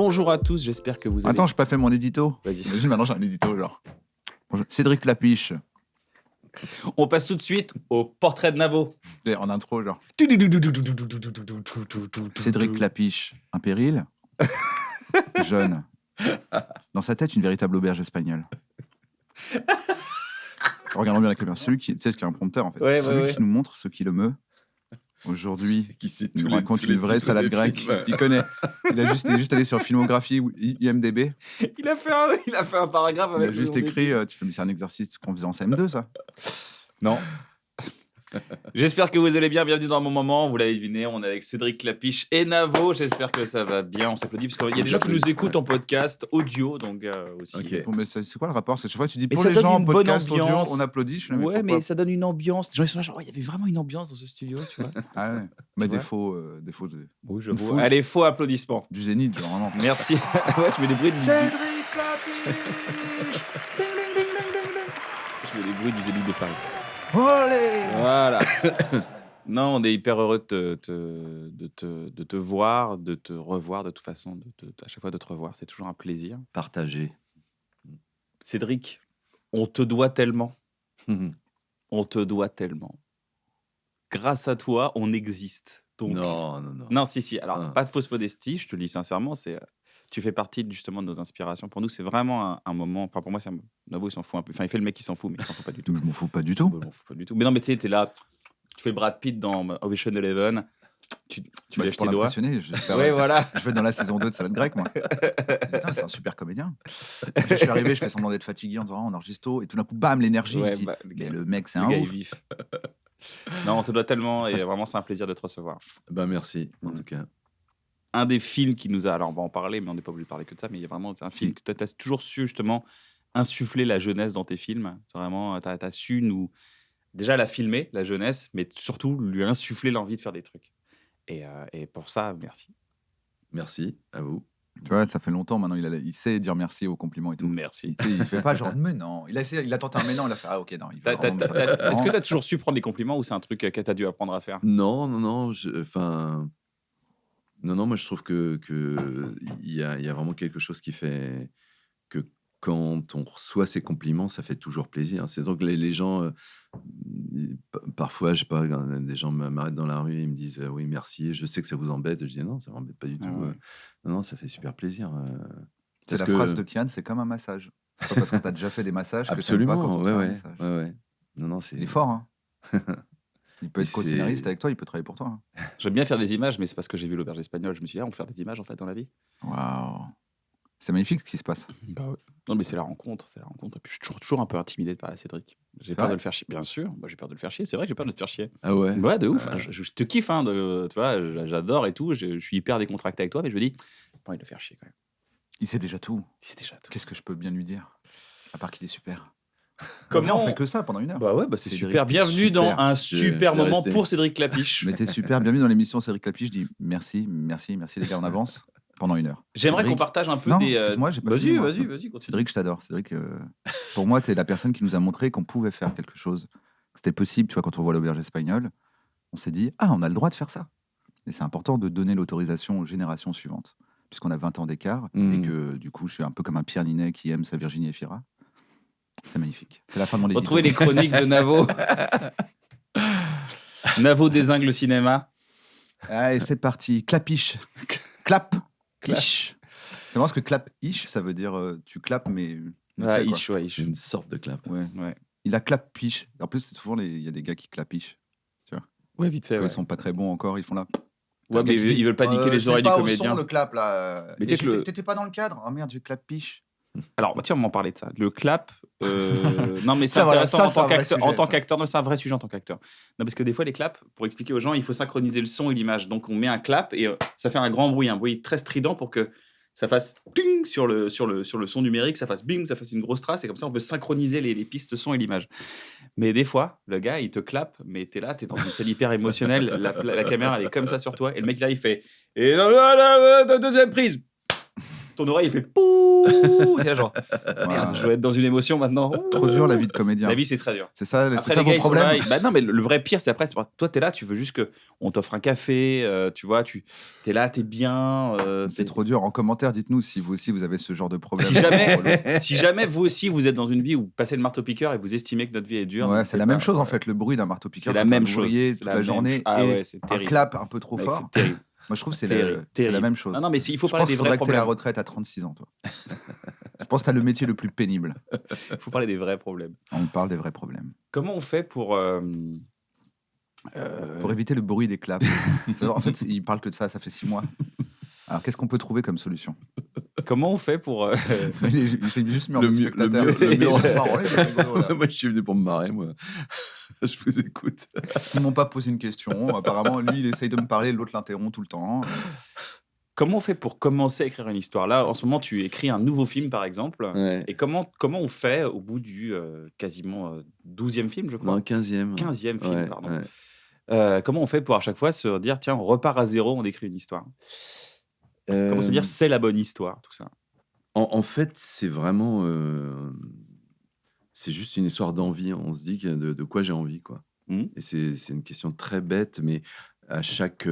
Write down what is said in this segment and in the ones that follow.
Bonjour à tous, j'espère que vous allez... Attends, j'ai pas fait mon édito. Vas-y. Imagine, maintenant j'ai un édito, genre. Bonjour. Cédric Clapiche. On passe tout de suite au portrait de Navo. En intro, genre. Cédric Clapiche, un péril. Jeune. Dans sa tête, une véritable auberge espagnole. Regardons bien la caméra. Celui qui, tu sais, ce qui est un prompteur, en fait. Ouais, Celui qui nous montre ce qui le meut. Aujourd'hui, Qui il nous raconte une vraie salade grecque. Il connaît. Il est juste allé sur Filmographie ou IMDb. Il a fait un paragraphe Il avec a juste écrit, tu fais, mais c'est un exercice qu'on faisait en CM2, ça. Non. J'espère que vous allez bien. Bienvenue dans mon moment. Vous l'avez deviné, on est avec Cédric Clapiche et Navo. J'espère que ça va bien. On s'applaudit parce qu'il y a des gens qui nous écoutent en podcast audio, donc aussi. Ok. Bon, mais c'est quoi le rapport? C'est chaque fois que tu dis Mais pour ça les donne gens en une bonne podcast audio, ambiance. on applaudit. Je suis là, Ouais, pourquoi mais ça donne une ambiance. Les gens ils sont là, genre, il y avait vraiment une ambiance dans ce studio, tu vois. Ah ouais. Mais vois défaut Oui, je Une vois. foule. Allez, faux applaudissements. du zénith, genre vraiment. Merci. Ouais, je mets les bruits du. Cédric Clapiche. Je mets les bruits du Zénith de Paris. Olé. Voilà. Non, on est hyper heureux de te voir, de te revoir, de toute façon, à chaque fois de te revoir. C'est toujours un plaisir. Partagé. Cédric, on te doit tellement. On te doit tellement. Grâce à toi, on existe. Donc... Non. Non, si. Alors, Ah. pas de fausse modestie, je te le dis sincèrement. Tu fais partie justement de nos inspirations. Pour nous, c'est vraiment un moment. Enfin, pour moi, Navo, il s'en fout un peu. Enfin, il fait le mec qui s'en fout, mais il s'en fout pas du tout. Je m'en fous pas du tout. Je m'en fous pas du tout. Mais non, mais tu sais, t'es là. Tu fais Brad Pitt dans Ocean Eleven. Tu Bah, lèves c'est pour tes doigts. l'impressionner. J'espère. Ouais, voilà. Je vais dans la saison 2 de Salade Grecque, moi. Putain, c'est un super comédien. Je suis arrivé, je fais semblant d'être fatigué en disant, on enregistre tôt. Et tout d'un coup, bam, l'énergie. Ouais, je dis, bah, le gars- mais le mec, c'est Le un gars est ouf. vif. Non, on te doit tellement et vraiment, c'est un plaisir de te recevoir. Ben merci, en tout cas. Un des films qui nous a. Alors, on va en parler, mais on n'est pas obligé de parler que de ça. Mais il y a vraiment un film que tu as toujours su, justement, insuffler la jeunesse dans tes films. Vraiment, tu as su nous. Déjà la filmer, la jeunesse, mais surtout lui insuffler l'envie de faire des trucs. Et pour ça, merci. Merci à vous. Tu vois, ça fait longtemps maintenant. Il sait dire merci aux compliments et tout. Merci. Tu sais, il fait pas genre, mais non. Il a tenté un mais non. Il a fait, ah ok, non. Il veut vraiment me faire des Est-ce compliments. que tu as toujours su prendre des compliments ou c'est un truc que tu as dû apprendre à faire? Non. Moi je trouve que il y a vraiment quelque chose qui fait que quand on reçoit ces compliments, ça fait toujours plaisir. C'est donc les gens, parfois, je sais pas, des gens m'arrêtent dans la rue et ils me disent oui, merci. Je sais que ça vous embête. Je dis non, ça m'embête pas du tout. Ah ouais. Non, ça fait super plaisir. C'est la phrase de Kian, c'est comme un massage. C'est pas parce que t'as déjà fait des massages que t'aimes pas quand Absolument, on te fait un ouais. massage. Non, c'est. Il est fort, hein. Il peut Et être co-scénariste c'est- avec toi, il peut travailler pour toi. Hein. J'aime bien faire des images, mais c'est parce que j'ai vu l'auberge espagnole. Je me suis dit, on peut faire des images en fait dans la vie. Waouh. C'est magnifique ce qui se passe. Bah ouais. Non, mais c'est la rencontre. Et puis je suis toujours un peu intimidé de parler à Cédric. J'ai C'est peur vrai de le faire chier. Bien sûr, moi j'ai peur de le faire chier. C'est vrai que j'ai peur de te faire chier. Ah ouais. Ouais, de ouf. Je te kiffe, hein, tu vois, j'adore et tout. Je suis hyper décontracté avec toi, mais je me dis, pas envie de le faire chier quand même. Il sait déjà tout. C'est déjà tout. Qu'est-ce que je peux bien lui dire? À part qu'il est super. Comment on fait que ça pendant une heure. Bah ouais, bah c'est Cédric, super. t'es Bienvenue super. dans un Je super vais moment rester. pour Cédric Clapiche. Mais t'es super. Bienvenue dans l'émission Cédric Clapiche. Je dis merci les gars, on avance pendant une heure. J'aimerais Cédric- qu'on partage un peu Non, des. excuse-moi, j'ai pas fini, moi. Vas-y, continue. Cédric, je t'adore. Cédric, pour moi, t'es la personne qui nous a montré qu'on pouvait faire quelque chose. Que c'était possible, tu vois, quand on voit l'auberge espagnole, on s'est dit, ah, on a le droit de faire ça. Et c'est important de donner l'autorisation aux générations suivantes, puisqu'on a 20 ans d'écart, et que du coup, je suis un peu comme un Pierre Ninet qui aime sa Virginie Efira. C'est magnifique. C'est la fin de mon édito. Retrouvez les chroniques de Navo. Navo dézingue le cinéma. Allez, c'est parti. Clapiche. Clap. Ish. C'est marrant parce que clap-ish, ça veut dire tu clapes, mais. vite fait, quoi. Ouais, C'est une sorte de clap. Ouais. Ouais. Il a clap-piche. En plus, c'est souvent, il y a des gars qui clap-iche. Ouais, vite fait. Quand Ouais, ils sont pas très bons encore, ils font là. Ouais, mais ils veulent pas niquer les oreilles du comédien. Le clap là. Mais tu sais que T'étais pas dans le cadre. Oh merde, j'ai clap-piche. Alors, tiens, on va m'en parler de ça. Le clap. Non, mais c'est Ça, voilà, intéressant ça, en c'est tant un vrai qu'acteur. sujet, En tant ça. qu'acteur, non, c'est un vrai sujet en tant qu'acteur. Non, parce que des fois, les claps, pour expliquer aux gens, il faut synchroniser le son et l'image. Donc, on met un clap et ça fait un bruit très strident pour que ça fasse ping sur le son numérique, ça fasse bing, ça fasse une grosse trace et comme ça, on peut synchroniser les pistes son et l'image. Mais des fois, le gars, il te clappe, mais t'es dans une salle hyper émotionnelle, la caméra, elle est comme ça sur toi et le mec là, il fait et deuxième prise. ton oreille il fait pouh. C'est genre, Ouais. merde, je dois être dans une émotion maintenant. Trop dur la vie de comédien. La vie, c'est très dur. C'est ça, Après, c'est ça les vos gars, ils sont problèmes. là. Bah non, mais le vrai pire, c'est après, toi, t'es là, tu veux juste qu'on t'offre un café, tu vois, t'es là, t'es bien. C'est trop dur. En commentaire, dites-nous si vous aussi vous avez ce genre de problème. Si jamais vous aussi, vous êtes dans une vie où vous passez le marteau-piqueur et vous estimez que notre vie est dure. Ouais, n'hésitez c'est la pas, même chose en fait, le bruit d'un marteau-piqueur C'est la quand t'es un même chose. ouvrier C'est toute la la même journée chose. Ah et ouais, c'est un terrible. clap un peu trop Mec, fort. c'est terrible. Moi, je trouve que c'est Terrible, c'est la terrible. même chose. Non, mais il faut Je parler pense des qu'il vrais faudrait que tu aies la problèmes. retraite à 36 ans, toi. Je pense que tu as le métier le plus pénible. Il faut parler des vrais problèmes. On parle des vrais problèmes. Comment on fait pour Pour éviter le bruit des claps. En fait, il parle que de ça, ça fait 6 mois. Alors, qu'est-ce qu'on peut trouver comme solution? comment on fait pour Il s'est juste mis en Le mode mieux- spectateur. le mieux- Ils sont marrants, il est rigolo, là. Moi, je suis venu pour me marrer, moi. Je vous écoute. Ils m'ont pas posé une question. Apparemment, lui, il essaye de me parler, l'autre l'interrompt tout le temps. comment on fait pour commencer à écrire une histoire? Là, en ce moment, tu écris un nouveau film, par exemple. Ouais. Et comment on fait au bout du quasiment 12e film, je crois? Non, 15e. 15e film, Ouais, pardon. ouais. Comment on fait pour à chaque fois se dire, tiens, on repart à zéro, on écrit une histoire? Comment se dire, c'est la bonne histoire, tout ça? En fait, c'est vraiment. C'est juste une histoire d'envie. On se dit de quoi j'ai envie, quoi. Hmm. Et c'est une question très bête, mais à chaque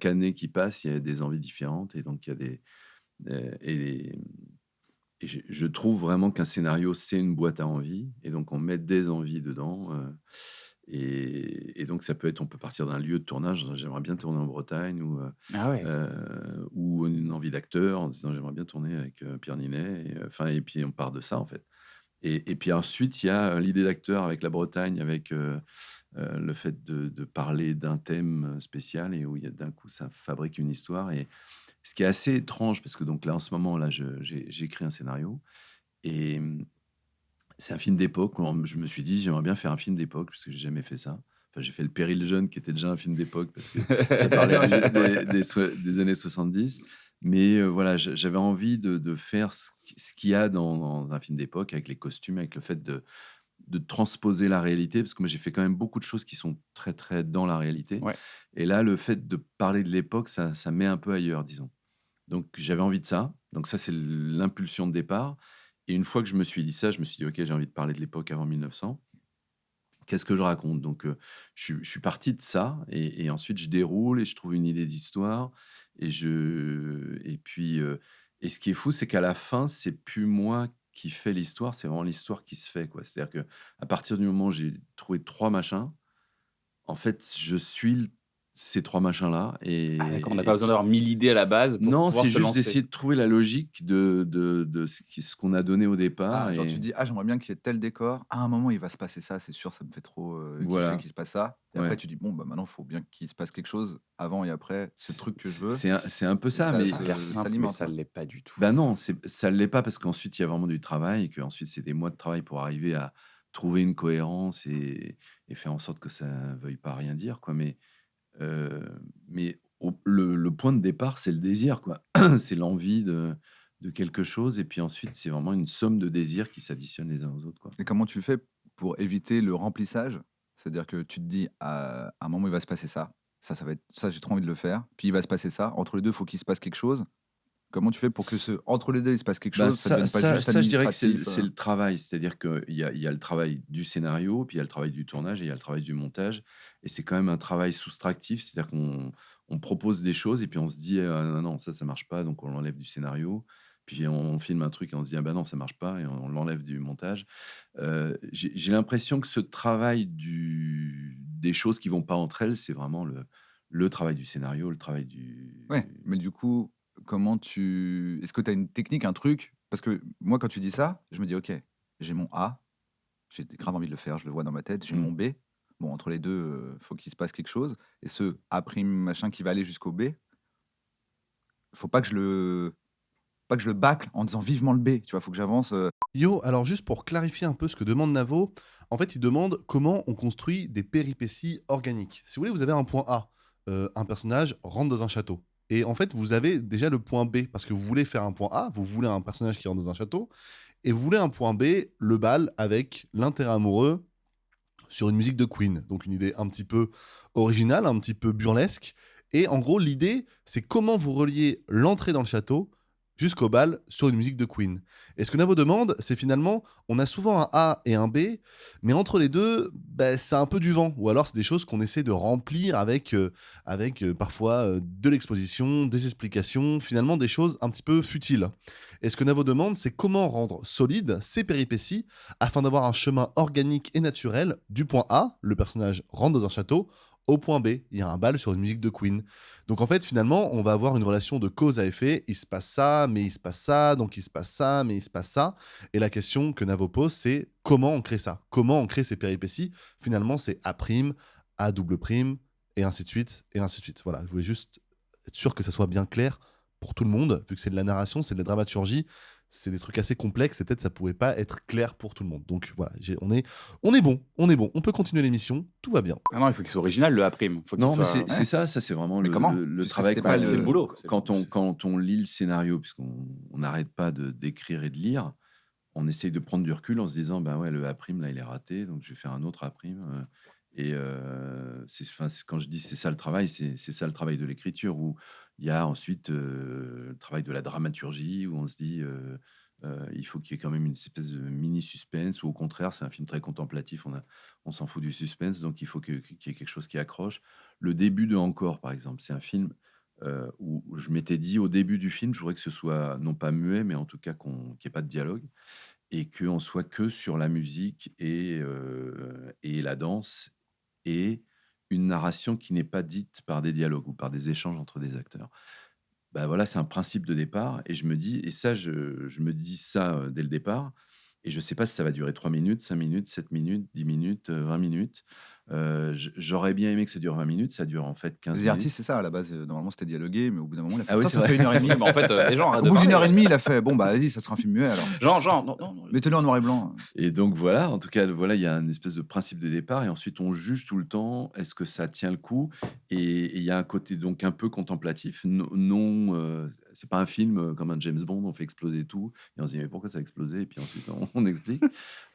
année qui passe, il y a des envies différentes. Et donc, il y a des. Et je trouve vraiment qu'un scénario, c'est une boîte à envies. Et donc, on met des envies dedans. Et donc, ça peut être, on peut partir d'un lieu de tournage. J'aimerais bien tourner en Bretagne Ah ouais. ou une envie d'acteur en disant j'aimerais bien tourner avec Pierre Ninet. Et puis, on part de ça, en fait. Et puis ensuite, il y a l'idée d'acteur avec la Bretagne, avec le fait de parler d'un thème spécial et où il y a d'un coup, ça fabrique une histoire. Et ce qui est assez étrange, parce que donc là, en ce moment, là, j'écris un scénario et c'est un film d'époque. Je me suis dit, j'aimerais bien faire un film d'époque, parce que j'ai jamais fait ça. Enfin, j'ai fait Le Péril jeune, qui était déjà un film d'époque, parce que ça parlait des années 70. Mais voilà, j'avais envie de faire ce qu'il y a dans un film d'époque, avec les costumes, avec le fait de transposer la réalité, parce que moi j'ai fait quand même beaucoup de choses qui sont très très dans la réalité. Ouais. Et là, le fait de parler de l'époque, ça met un peu ailleurs, disons. Donc j'avais envie de ça. Donc ça, c'est l'impulsion de départ. Et une fois que je me suis dit ça, je me suis dit, ok, j'ai envie de parler de l'époque avant 1900. Qu'est-ce que je raconte? Donc, je suis parti de ça, et ensuite je déroule et je trouve une idée d'histoire. Et puis, et ce qui est fou, c'est qu'à la fin, c'est plus moi qui fais l'histoire, c'est vraiment l'histoire qui se fait, quoi. C'est-à-dire que à partir du moment où j'ai trouvé 3 machins, en fait, je suis ces 3 machins-là. Ah d'accord, on n'a pas besoin d'avoir 1000 idées à la base pour Non, pouvoir c'est se juste lancer. d'essayer de trouver la logique de ce qu'on a donné au départ. Genre, Et tu dis, j'aimerais bien qu'il y ait tel décor. À un moment, il va se passer ça, c'est sûr, ça me fait trop Voilà. kiffer qu'il se passe ça. Et Ouais. après, tu dis, bon, bah maintenant, il faut bien qu'il se passe quelque chose avant et après, ce truc que je veux. C'est un peu ça, Ça, mais Ça a l'air simple, mais s'alimente, ça hein. ne l'est pas du tout. bah non, ça ne l'est pas, parce qu'ensuite, il y a vraiment du travail, et qu'ensuite, c'est des mois de travail pour arriver à trouver une cohérence et faire en sorte que ça ne veuille pas rien dire, quoi. Mais le point de départ, c'est le désir, quoi. C'est l'envie de quelque chose, et puis ensuite, c'est vraiment une somme de désirs qui s'additionnent les uns aux autres, quoi. Et comment tu fais pour éviter le remplissage? C'est-à-dire que tu te dis, à un moment, il va se passer ça. Ça va être ça, j'ai trop envie de le faire. Puis il va se passer ça. Entre les deux, il faut qu'il se passe quelque chose. Comment tu fais pour que entre les deux, il se passe quelque Bah, chose, ça ne devienne pas juste je dirais que c'est administratif? le travail. C'est-à-dire qu'il y a le travail du scénario, puis il y a le travail du tournage, et il y a le travail du montage. Et c'est quand même un travail soustractif, c'est-à-dire qu'on propose des choses, et puis on se dit, ah, non, ça marche pas, donc on l'enlève du scénario. Puis on filme un truc et on se dit, ah bah non, ça marche pas, et on l'enlève du montage. J'ai l'impression que ce travail des choses qui vont pas entre elles, c'est vraiment le travail du scénario, le travail du... Ouais, mais du coup, est-ce que tu as une technique, un truc? Parce que moi, quand tu dis ça, je me dis, ok, j'ai mon A, j'ai grave envie de le faire, je le vois dans ma tête, j'ai Mm. mon B. Bon, entre les deux, faut qu'il se passe quelque chose. Et ce A prime machin qui va aller jusqu'au B, faut pas que je le bâcle en disant vivement le B. Tu vois, faut que j'avance. Yo, alors juste pour clarifier un peu ce que demande Navo, en fait, il demande comment on construit des péripéties organiques. Si vous voulez, vous avez un point A. Un personnage rentre dans un château. Et en fait, vous avez déjà le point B, parce que vous voulez faire un point A, vous voulez un personnage qui rentre dans un château, et vous voulez un point B, le bal, avec l'intérêt amoureux sur une musique de Queen. Donc une idée un petit peu originale, un petit peu burlesque. Et en gros, l'idée, c'est comment vous reliez l'entrée dans le château jusqu'au bal sur une musique de Queen. Et ce que Navo demande, c'est finalement, on a souvent un A et un B, mais entre les deux, c'est un peu du vent. Ou alors c'est des choses qu'on essaie de remplir avec parfois de l'exposition, des explications, finalement des choses un petit peu futiles. Et ce que Navo demande, c'est comment rendre solides ces péripéties afin d'avoir un chemin organique et naturel du point A, le personnage rentre dans un château, au point B, il y a un bal sur une musique de Queen. Donc en fait, finalement, on va avoir une relation de cause à effet. Il se passe ça, mais il se passe ça, donc il se passe ça, mais il se passe ça. Et la question que Navo pose, c'est comment on crée ça? Comment on crée ces péripéties? Finalement, c'est A', A double prime, et ainsi de suite, et ainsi de suite. Voilà, je voulais juste être sûr que ça soit bien clair pour tout le monde, vu que c'est de la narration, c'est de la dramaturgie, c'est des trucs assez complexes, et peut-être ça pouvait pas être clair pour tout le monde. Donc voilà, on est bon, on peut continuer l'émission, tout va bien. Ah non, il faut qu'il soit original, le A'. Faut qu'il Non, mais soit... c'est ça c'est vraiment Mais comment le Puisque travail c'était qu'on pas c'est le boulot. Quand on lit le scénario, puisqu'on n'arrête pas d'écrire et de lire, on essaye de prendre du recul en se disant, ben ouais, le A', là, il est raté, donc je vais faire un autre A'. Quand je dis c'est ça le travail, c'est ça le travail de l'écriture, où il y a ensuite le travail de la dramaturgie, où on se dit, il faut qu'il y ait quand même une espèce de mini suspense, ou au contraire, c'est un film très contemplatif, on s'en fout du suspense, donc il faut qu'il y ait quelque chose qui accroche. Le début de Encore, par exemple, c'est un film où je m'étais dit au début du film, je voudrais que ce soit non pas muet, mais en tout cas qu'il n'y ait pas de dialogue, et qu'on soit que sur la musique et la danse, et une narration qui n'est pas dite par des dialogues ou par des échanges entre des acteurs. Bah voilà, c'est un principe de départ, et je me dis, et ça, je me dis ça dès le départ, et je sais pas si ça va durer 3 minutes, 5 minutes, 7 minutes, 10 minutes, 20 minutes. J'aurais bien aimé que ça dure 20 minutes, ça dure en fait 15 Les minutes. artistes, c'est ça, à la base, normalement c'était dialogué, mais au bout d'un moment, il a fait Ah oui, putain, c'est ça vrai. fait 1h30. Mais en fait, les gens arrêtent Au de bout d'une parler. heure et demie, il a fait bon, bah vas-y, ça sera un film muet alors. Genre, non. Mettez-le en noir et blanc. Et donc voilà, en tout cas, voilà, il y a un espèce de principe de départ, et ensuite on juge tout le temps, est-ce que ça tient le coup? Et il y a un côté donc un peu contemplatif. Non, c'est pas un film comme un James Bond, on fait exploser tout, et on se dit mais pourquoi ça a explosé? Et puis ensuite on explique.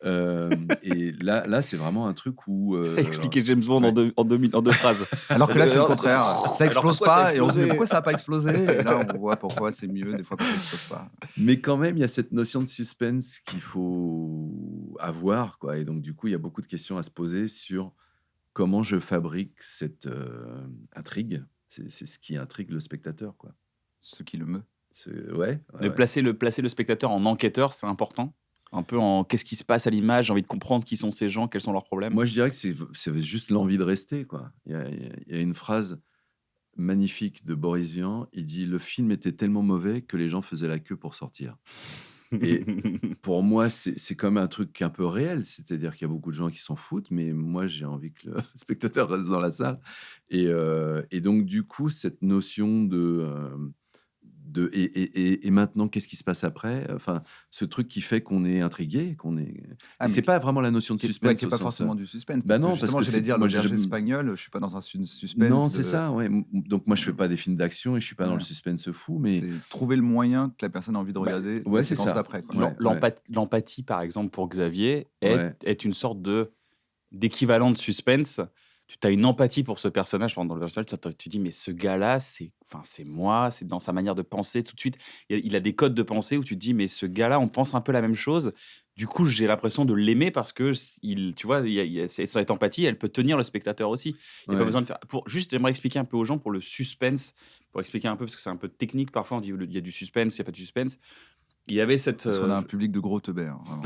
Et là, c'est vraiment un truc où Expliquer James Bond ouais. en deux phrases. Alors que là, c'est le Alors, contraire. Ça explose pourquoi ça a pas, et on se dit mais explosé pourquoi ça a pas explosé? Et là, on voit pourquoi c'est mieux des fois quand ça explose pas. Mais quand même, il y a cette notion de suspense qu'il faut avoir, quoi. Et donc, du coup, il y a beaucoup de questions à se poser sur comment je fabrique cette intrigue. C'est ce qui intrigue le spectateur, quoi. Ce qui le meut. Ouais. De placer le spectateur en enquêteur, c'est important. Un peu en qu'est-ce qui se passe à l'image, j'ai envie de comprendre qui sont ces gens, quels sont leurs problèmes. Moi, je dirais que c'est juste l'envie de rester, quoi. Il y a une phrase magnifique de Boris Vian. Il dit: le film était tellement mauvais que les gens faisaient la queue pour sortir. Et pour moi, c'est comme un truc un peu réel, c'est-à-dire qu'il y a beaucoup de gens qui s'en foutent, mais moi, j'ai envie que le spectateur reste dans la salle. Et donc, du coup, cette notion et maintenant, qu'est-ce qui se passe après? Enfin, ce truc qui fait qu'on est intrigué, Ah, et mais c'est pas vraiment la notion de qui suspense. est au pas sens, forcément du suspense. bah Parce non, que parce justement, que j'allais dire moi, le berger espagnol, je suis pas dans un suspense. non, c'est ça, ouais. Donc, moi, je fais pas des films d'action, et je suis pas dans le Ouais. suspense fou, mais C'est trouver le moyen que la personne a envie de regarder ouais, la c'est séquence ça. d'après, quoi. Ouais. L'empathie, par exemple, pour Xavier, Ouais. est une sorte d'équivalent de suspense. Tu as une empathie pour ce personnage pendant le personnage, tu dis mais ce gars-là, c'est moi, c'est dans sa manière de penser tout de suite. Il a des codes de pensée où tu te dis mais ce gars-là, on pense un peu la même chose. Du coup, j'ai l'impression de l'aimer parce que tu vois, cette empathie, elle peut tenir le spectateur aussi. Il n'y a pas Ouais. besoin de faire. Juste, j'aimerais expliquer un peu aux gens pour le suspense, pour expliquer un peu parce que c'est un peu technique. Parfois, on dit il y a du suspense, il n'y a pas de suspense. Il y avait cette. Parce qu'on a un public de gros teubés, hein, vraiment.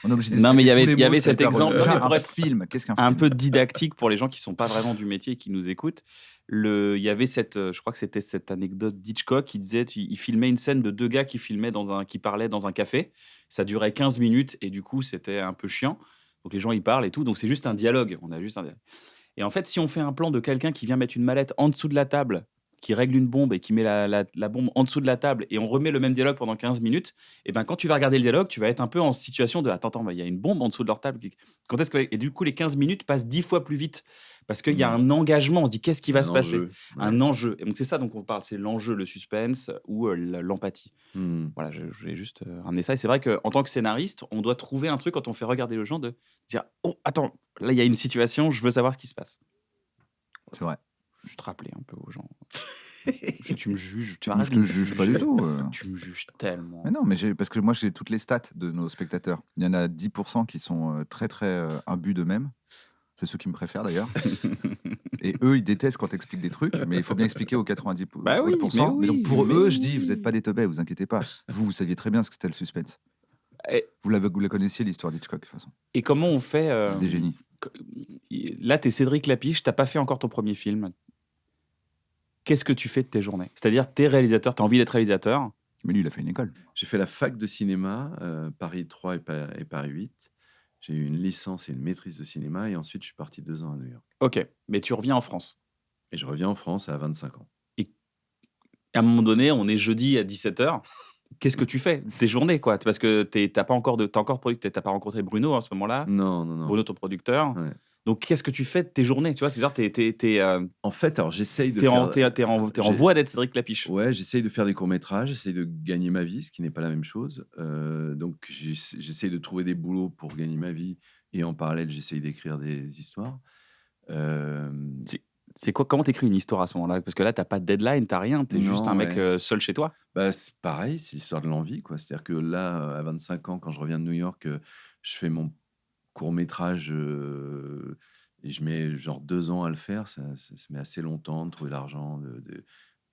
On est obligé Non, mais d'expliquer tous les il y mots, avait c'est cet hyper exemple. relou. Non, mais Déjà, pour un être film, qu'est-ce qu'un un film? peu didactique pour les gens qui sont pas vraiment du métier et qui nous écoutent. Il y avait je crois que c'était cette anecdote d'Hitchcock qui disait, il filmait une scène de deux gars qui parlaient dans un café. Ça durait 15 minutes et du coup, c'était un peu chiant. Donc les gens, ils parlent et tout. Donc c'est juste un dialogue. On a juste un dialogue. Et en fait, si on fait un plan de quelqu'un qui vient mettre une mallette en dessous de la table, qui règle une bombe et qui met la bombe en dessous de la table, et on remet le même dialogue pendant 15 minutes, et ben quand tu vas regarder le dialogue, tu vas être un peu en situation de attends, il y a une bombe en dessous de leur table. Quand est-ce que... Et du coup, les 15 minutes passent 10 fois plus vite parce qu'il y a un engagement. On se dit qu'est-ce qui va se passer? Enjeu. Ouais. Un enjeu. Et donc c'est ça dont on parle, c'est l'enjeu, le suspense ou l'empathie. Hmm. Voilà, je voulais juste ramener ça. Et c'est vrai qu'en tant que scénariste, on doit trouver un truc quand on fait regarder les gens de dire oh, attends, là, il y a une situation, je veux savoir ce qui se passe. C'est vrai. Juste rappeler un peu aux gens. Tu me juges, tu Je arrêtes te de me juge pas du juger. tout. Tu me juges tellement. Mais non, mais parce que moi, j'ai toutes les stats de nos spectateurs. Il y en a 10% qui sont très, très imbus d'eux-mêmes. C'est ceux qui me préfèrent d'ailleurs. Et eux, ils détestent quand tu expliques des trucs, mais il faut bien expliquer aux 90 Bah oui, autres mais pourcents. Mais donc oui, pour mais eux, je dis, vous n'êtes oui. pas des teubés, vous inquiétez pas. Vous saviez très bien ce que c'était le suspense. Et, Vous la connaissiez, l'histoire d'Hitchcock, de toute façon. et comment on fait C'est des génies. Là, t'es Cédric Lapiche, t'as pas fait encore ton premier film. Qu'est-ce que tu fais de tes journées? C'est-à-dire, t'es réalisateur, t'as envie d'être réalisateur. Mais lui, il a fait une école. J'ai fait la fac de cinéma, Paris 3 et Paris 8. J'ai eu une licence et une maîtrise de cinéma et ensuite je suis parti 2 ans à New York. Ok, mais tu reviens en France. Et je reviens en France à 25 ans. Et à un moment donné, on est jeudi à 17h. Qu'est-ce que tu fais? Tes journées, quoi. Parce que t'as pas encore t'as pas rencontré Bruno à ce moment-là. Non, non, non. Bruno, ton producteur. Ouais. Donc, qu'est-ce que tu fais de tes journées? Tu vois, c'est genre, En fait, alors j'essaye de t'es faire... en voie d'être Cédric Lapiche. Ouais, j'essaye de faire des courts-métrages, j'essaye de gagner ma vie, ce qui n'est pas la même chose. Donc, j'essaye de trouver des boulots pour gagner ma vie et en parallèle, j'essaye d'écrire des histoires. Euh, C'est quoi? Comment t'écris une histoire à ce moment-là? Parce que là, t'as pas de deadline, t'as rien. T'es juste Non, un mec ouais. seul chez toi. Bah, c'est pareil, c'est l'histoire de l'envie, quoi. C'est-à-dire que là, à 25 ans, quand je reviens de New York, je fais mon court-métrage et je mets genre 2 ans à le faire. Ça met assez longtemps de trouver l'argent,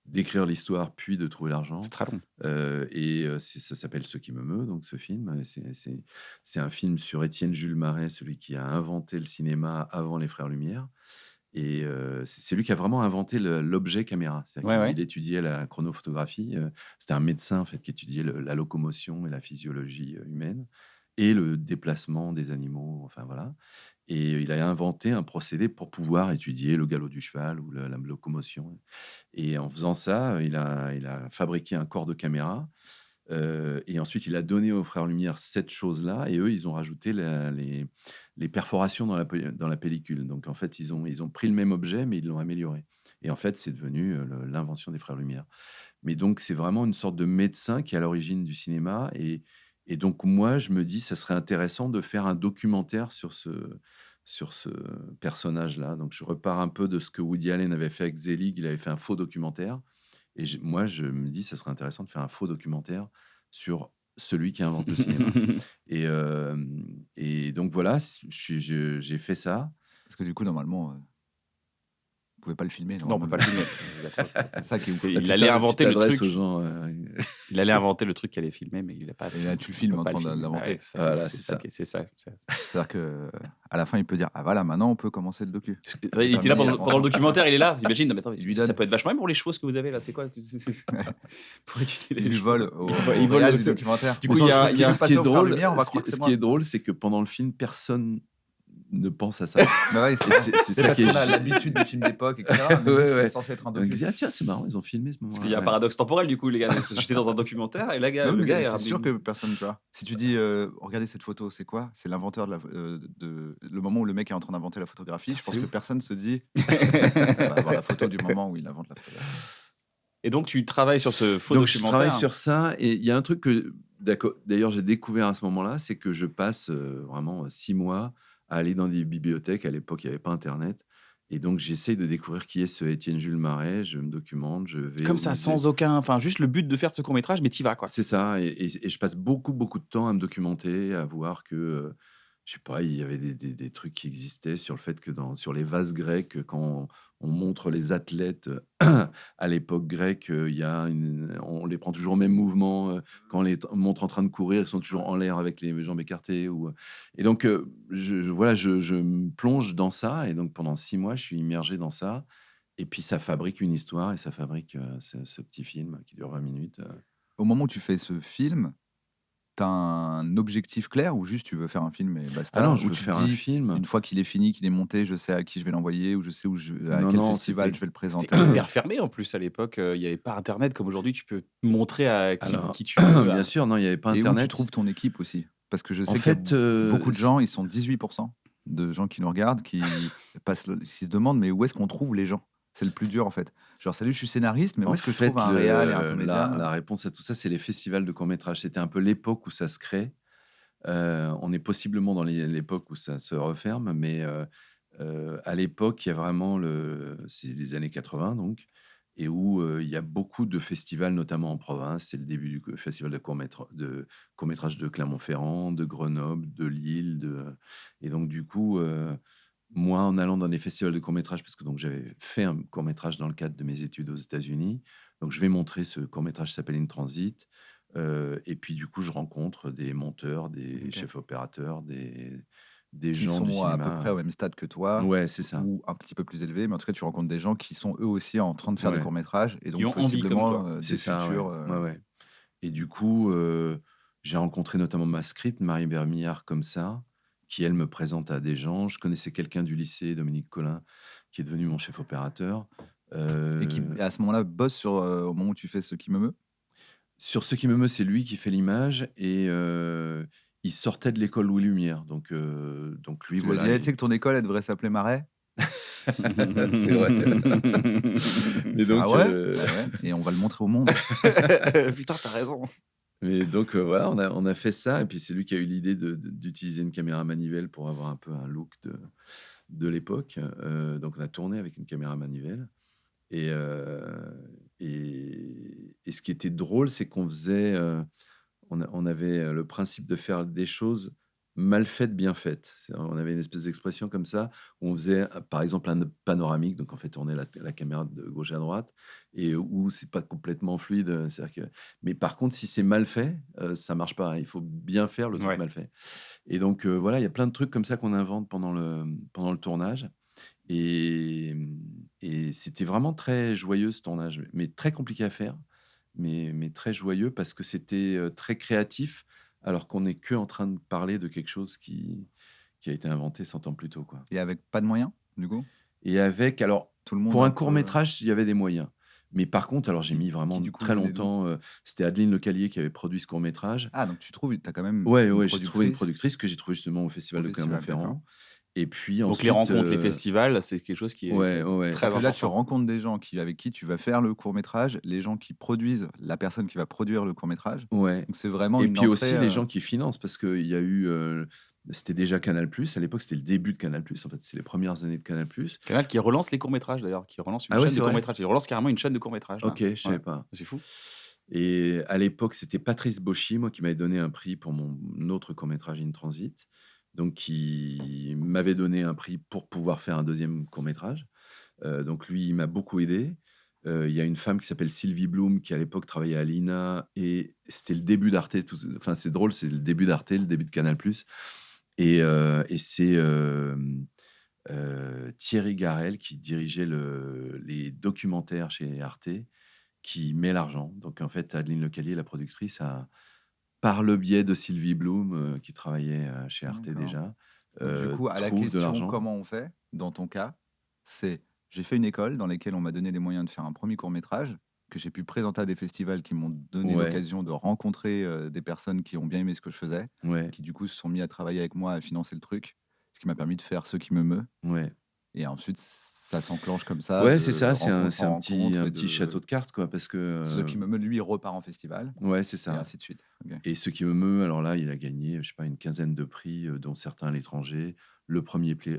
d'écrire l'histoire, puis de trouver l'argent. C'est très long. Ça s'appelle Ce qui me meut, donc ce film. C'est un film sur Étienne Jules Marais, celui qui a inventé le cinéma avant les Frères Lumière. Et c'est lui qui a vraiment inventé l'objet caméra. C'est-à-dire Ouais, qu'il étudiait la chronophotographie. C'était un médecin en fait, qui étudiait la locomotion et la physiologie humaine et le déplacement des animaux. Enfin voilà. Et il a inventé un procédé pour pouvoir étudier le galop du cheval ou la locomotion. Et en faisant ça, il a fabriqué un corps de caméra. Et ensuite, il a donné aux Frères Lumière cette chose-là, et eux, ils ont rajouté les perforations dans la pellicule. Donc, en fait, ils ont pris le même objet, mais ils l'ont amélioré. Et en fait, c'est devenu l'invention des Frères Lumière. Mais donc, c'est vraiment une sorte de médecin qui est à l'origine du cinéma. Et donc, moi, je me dis, ça serait intéressant de faire un documentaire sur ce personnage-là. Donc, je repars un peu de ce que Woody Allen avait fait avec Zelig. Il avait fait un faux documentaire. Et moi, je me dis, ça serait intéressant de faire un faux documentaire sur celui qui invente le cinéma. Et donc, voilà, j'ai fait ça. Parce que du coup, normalement, vous pouvez pas le filmer. Non, on peut pas le filmer. D'accord. C'est ça qui est Parce ouf. qu'il Tu allait t'a- tu inventer le t'adresses truc. aux gens. Il allait inventer le truc qu'il allait filmer, mais il a pas. Et là, tu le il filmes peut en pas train le de filmer. l'inventer. Ouais, Voilà, c'est c'est ça. ça. C'est ça. C'est-à-dire que à la fin, il peut dire, ah voilà, maintenant on peut commencer le docu. Il était là Terminé, pendant le documentaire, il est là. Imagine, non, mais attends, Il lui ça donne. peut être vachement bien pour les chevaux ce que vous avez là. C'est quoi? Pour étudier Il les lui chevaux. vole au Il vole réal le du truc. documentaire. Du coup, il y a un- Ce il y a un- qui Ce qui est drôle, Lumière, on va ce croire que c'est qui moi. est drôle, c'est que pendant le film, personne ne pense à ça. Bah ouais, c'est Et c'est ça parce qui est qu'on a génial. l'habitude des films d'époque, etc. Mais vu que Ouais, c'est ouais. censé être un Donc, il se docu. dit, ah tiens, c'est marrant, ils ont filmé ce Parce moment-là. qu'il y a un Ouais. paradoxe temporel du coup, les gars. Parce que j'étais dans un documentaire et là, Non, le mais gars c'est sûr que personne, tu vois. Si tu dis, regardez cette photo, c'est quoi? C'est l'inventeur le moment où le mec est en train d'inventer la photographie. Putain, Je pense c'est que ouf. personne se dit, on va avoir la photo du moment où il invente la photographie. Et donc, tu travailles sur ce faux Donc, je travaille documentaire. sur ça. Et il y a un truc que, d'ailleurs, j'ai découvert à ce moment-là, c'est que je passe vraiment 6 mois à aller dans des bibliothèques. À l'époque, il n'y avait pas Internet. Et donc, j'essaye de découvrir qui est ce Étienne Jules Marais. Je me documente, je vais Comme au ça, musée. sans aucun. Enfin, juste le but de faire ce court-métrage, mais t'y vas, quoi. C'est ça. Et je passe beaucoup, beaucoup de temps à me documenter, à voir que, je sais pas, il y avait des trucs qui existaient sur le fait que sur les vases grecs, quand on montre les athlètes à l'époque grecque, on les prend toujours au même mouvement. Quand on les montre en train de courir, ils sont toujours en l'air avec les jambes écartées. Et donc, voilà, je me plonge dans ça. Et donc, pendant 6 mois, je suis immergé dans ça. Et puis, ça fabrique une histoire et ça fabrique ce petit film qui dure 20 minutes. Au moment où tu fais ce film, t'as un objectif clair ou juste tu veux faire un film et basta? Ah non, je Ou veux tu te faire un dis, film. une fois qu'il est fini, qu'il est monté, je sais à qui je vais l'envoyer ou je sais à Non, quel non, festival c'était- je vais le présenter. C'était hyper fermé en plus à l'époque. Il n'y avait pas Internet comme aujourd'hui. Tu peux montrer à Alors, qui tu veux. bien sûr, non, il n'y avait pas Et où Internet. tu trouves ton équipe aussi? Parce que je sais En qu'il fait, y a beaucoup de gens, ils sont 18% de gens qui nous regardent, qui se demandent, mais où est-ce qu'on trouve les gens? C'est le plus dur en fait. Genre, salut, je suis scénariste, mais où en est-ce que je fait, trouve un réal et un comédien? la réponse à tout ça, c'est les festivals de court-métrage. C'était un peu l'époque où ça se crée. On est possiblement dans l'époque où ça se referme, mais à l'époque, il y a vraiment c'est les années 80, donc. et où il y a beaucoup de festivals, notamment en province. C'est le début du festival de court-métrage de Clermont-Ferrand, de Grenoble, de Lille. Et donc, du coup, moi, en allant dans les festivals de court-métrage, parce que donc, j'avais fait un court-métrage dans le cadre de mes études aux États-Unis, donc je vais montrer ce court-métrage qui s'appelle In Transit. Et puis, du coup, je rencontre des monteurs, des Ok. chefs opérateurs, des Qui gens du sont à peu cinéma. près au même stade que toi, Ouais, c'est ça. ou un petit peu plus élevés, mais en tout cas, tu rencontres des gens qui sont eux aussi en train de faire des Ouais. courts-métrages et Qui donc ont envie comme possiblement toi. C'est des ça, ouais. futurs. Ouais, ouais. Et du coup, j'ai rencontré notamment ma script, Marie Bermillard, comme ça, qui, elle, me présente à des gens. Je connaissais quelqu'un du lycée, Dominique Collin, qui est devenu mon chef opérateur. Et qui, à ce moment-là, bosse sur, au moment où tu fais Ce qui me meut. Sur Ce qui me meut, c'est lui qui fait l'image et il sortait de l'école Louis Lumière. Donc lui, Tu lui as dit, voilà. Eh, tu sais que ton école, elle devrait s'appeler Marais. C'est vrai. Mais donc, Ah ouais Bah ouais, et on va le montrer au monde. Putain, t'as raison. Mais donc voilà, on a fait ça. Et puis c'est lui qui a eu l'idée d'utiliser une caméra manivelle pour avoir un peu un look de l'époque. Donc on a tourné avec une caméra manivelle. Et, et ce qui était drôle, c'est qu'on faisait, on avait le principe de faire des choses mal faites, bien faites. On avait une espèce d'expression comme ça, où on faisait, par exemple, un panoramique, donc on fait tourner la caméra de gauche à droite, et où c'est pas complètement fluide. Mais par contre, si c'est mal fait, ça marche pas. Il faut bien faire le truc Ouais. mal fait. Et donc voilà, il y a plein de trucs comme ça qu'on invente pendant le tournage. Et, et c'était vraiment très joyeux ce tournage, mais très compliqué à faire, mais très joyeux parce que c'était très créatif, alors qu'on n'est que en train de parler de quelque chose qui a été inventé 100 ans plus tôt, quoi. Et avec pas de moyens, du coup. Et avec, alors, Tout le monde pour un un peu, court métrage, il y avait des moyens. Mais par contre, alors j'ai mis qui vraiment du coup très venait d'où longtemps. C'était Adeline Lecallier qui avait produit ce court métrage. Ah, donc tu trouves, tu as quand même Ouais, une ouais, j'ai trouvé une productrice productrice que j'ai trouvée justement au au Festival de festival, d'accord. Clermont-Ferrand. Et puis Donc les ensuite, rencontres, les festivals, c'est quelque chose qui est ouais, ouais. très Donc là, tu important. rencontres des gens avec qui tu vas faire le court-métrage, les gens qui produisent, la personne qui va produire le court-métrage. Ouais. Donc c'est vraiment Et une puis entrée. aussi les gens qui financent, parce qu'il y a eu. C'était déjà Canal+. À l'époque, c'était le début de Canal+. En fait, c'est les premières années de Canal+. Canal qui relance les courts-métrages d'ailleurs, qui relance une Ah ouais, chaîne c'est de vrai. courts-métrages. Il relance carrément une chaîne de courts-métrages. Là. Ok, je Ouais. savais pas. C'est fou. Et à l'époque, c'était Patrice Bauchy, moi, qui m'avait donné un prix pour mon autre court-métrage In Transit. Donc, qui m'avait donné un prix pour pouvoir faire un deuxième court-métrage. Donc, lui, il m'a beaucoup aidé. Il y a une femme qui s'appelle Sylvie Bloom, qui à l'époque travaillait à l'INA. Et c'était le début d'Arte. Enfin, c'est drôle, c'est le début d'Arte, le début de Canal+. Et c'est Thierry Garel qui dirigeait les documentaires chez Arte, qui met l'argent. Donc, en fait, Adeline Lecallier, la productrice, par le biais de Sylvie Bloom, qui travaillait chez Arte D'accord. déjà, Donc, du coup, à la trouve de question l'argent. comment on fait, dans ton cas, c'est j'ai fait une école dans laquelle on m'a donné les moyens de faire un premier court-métrage que j'ai pu présenter à des festivals qui m'ont donné Ouais, l'occasion de rencontrer des personnes qui ont bien aimé ce que je faisais, ouais, qui du coup se sont mis à travailler avec moi à financer le truc, ce qui m'a permis de faire Ce qui me meut. ouais. Et ensuite, ça s'enclenche comme ça, Ouais, de c'est ça, c'est rencontre en un petit, rencontre, et château de de cartes, quoi, parce que... Ce qui me meut, lui, repart en festival, ouais, c'est et ça. ainsi de suite. Ok. Et Ce qui me meut, alors là, il a gagné, je sais pas, une quinzaine de prix, dont certains à l'étranger. Le premier prix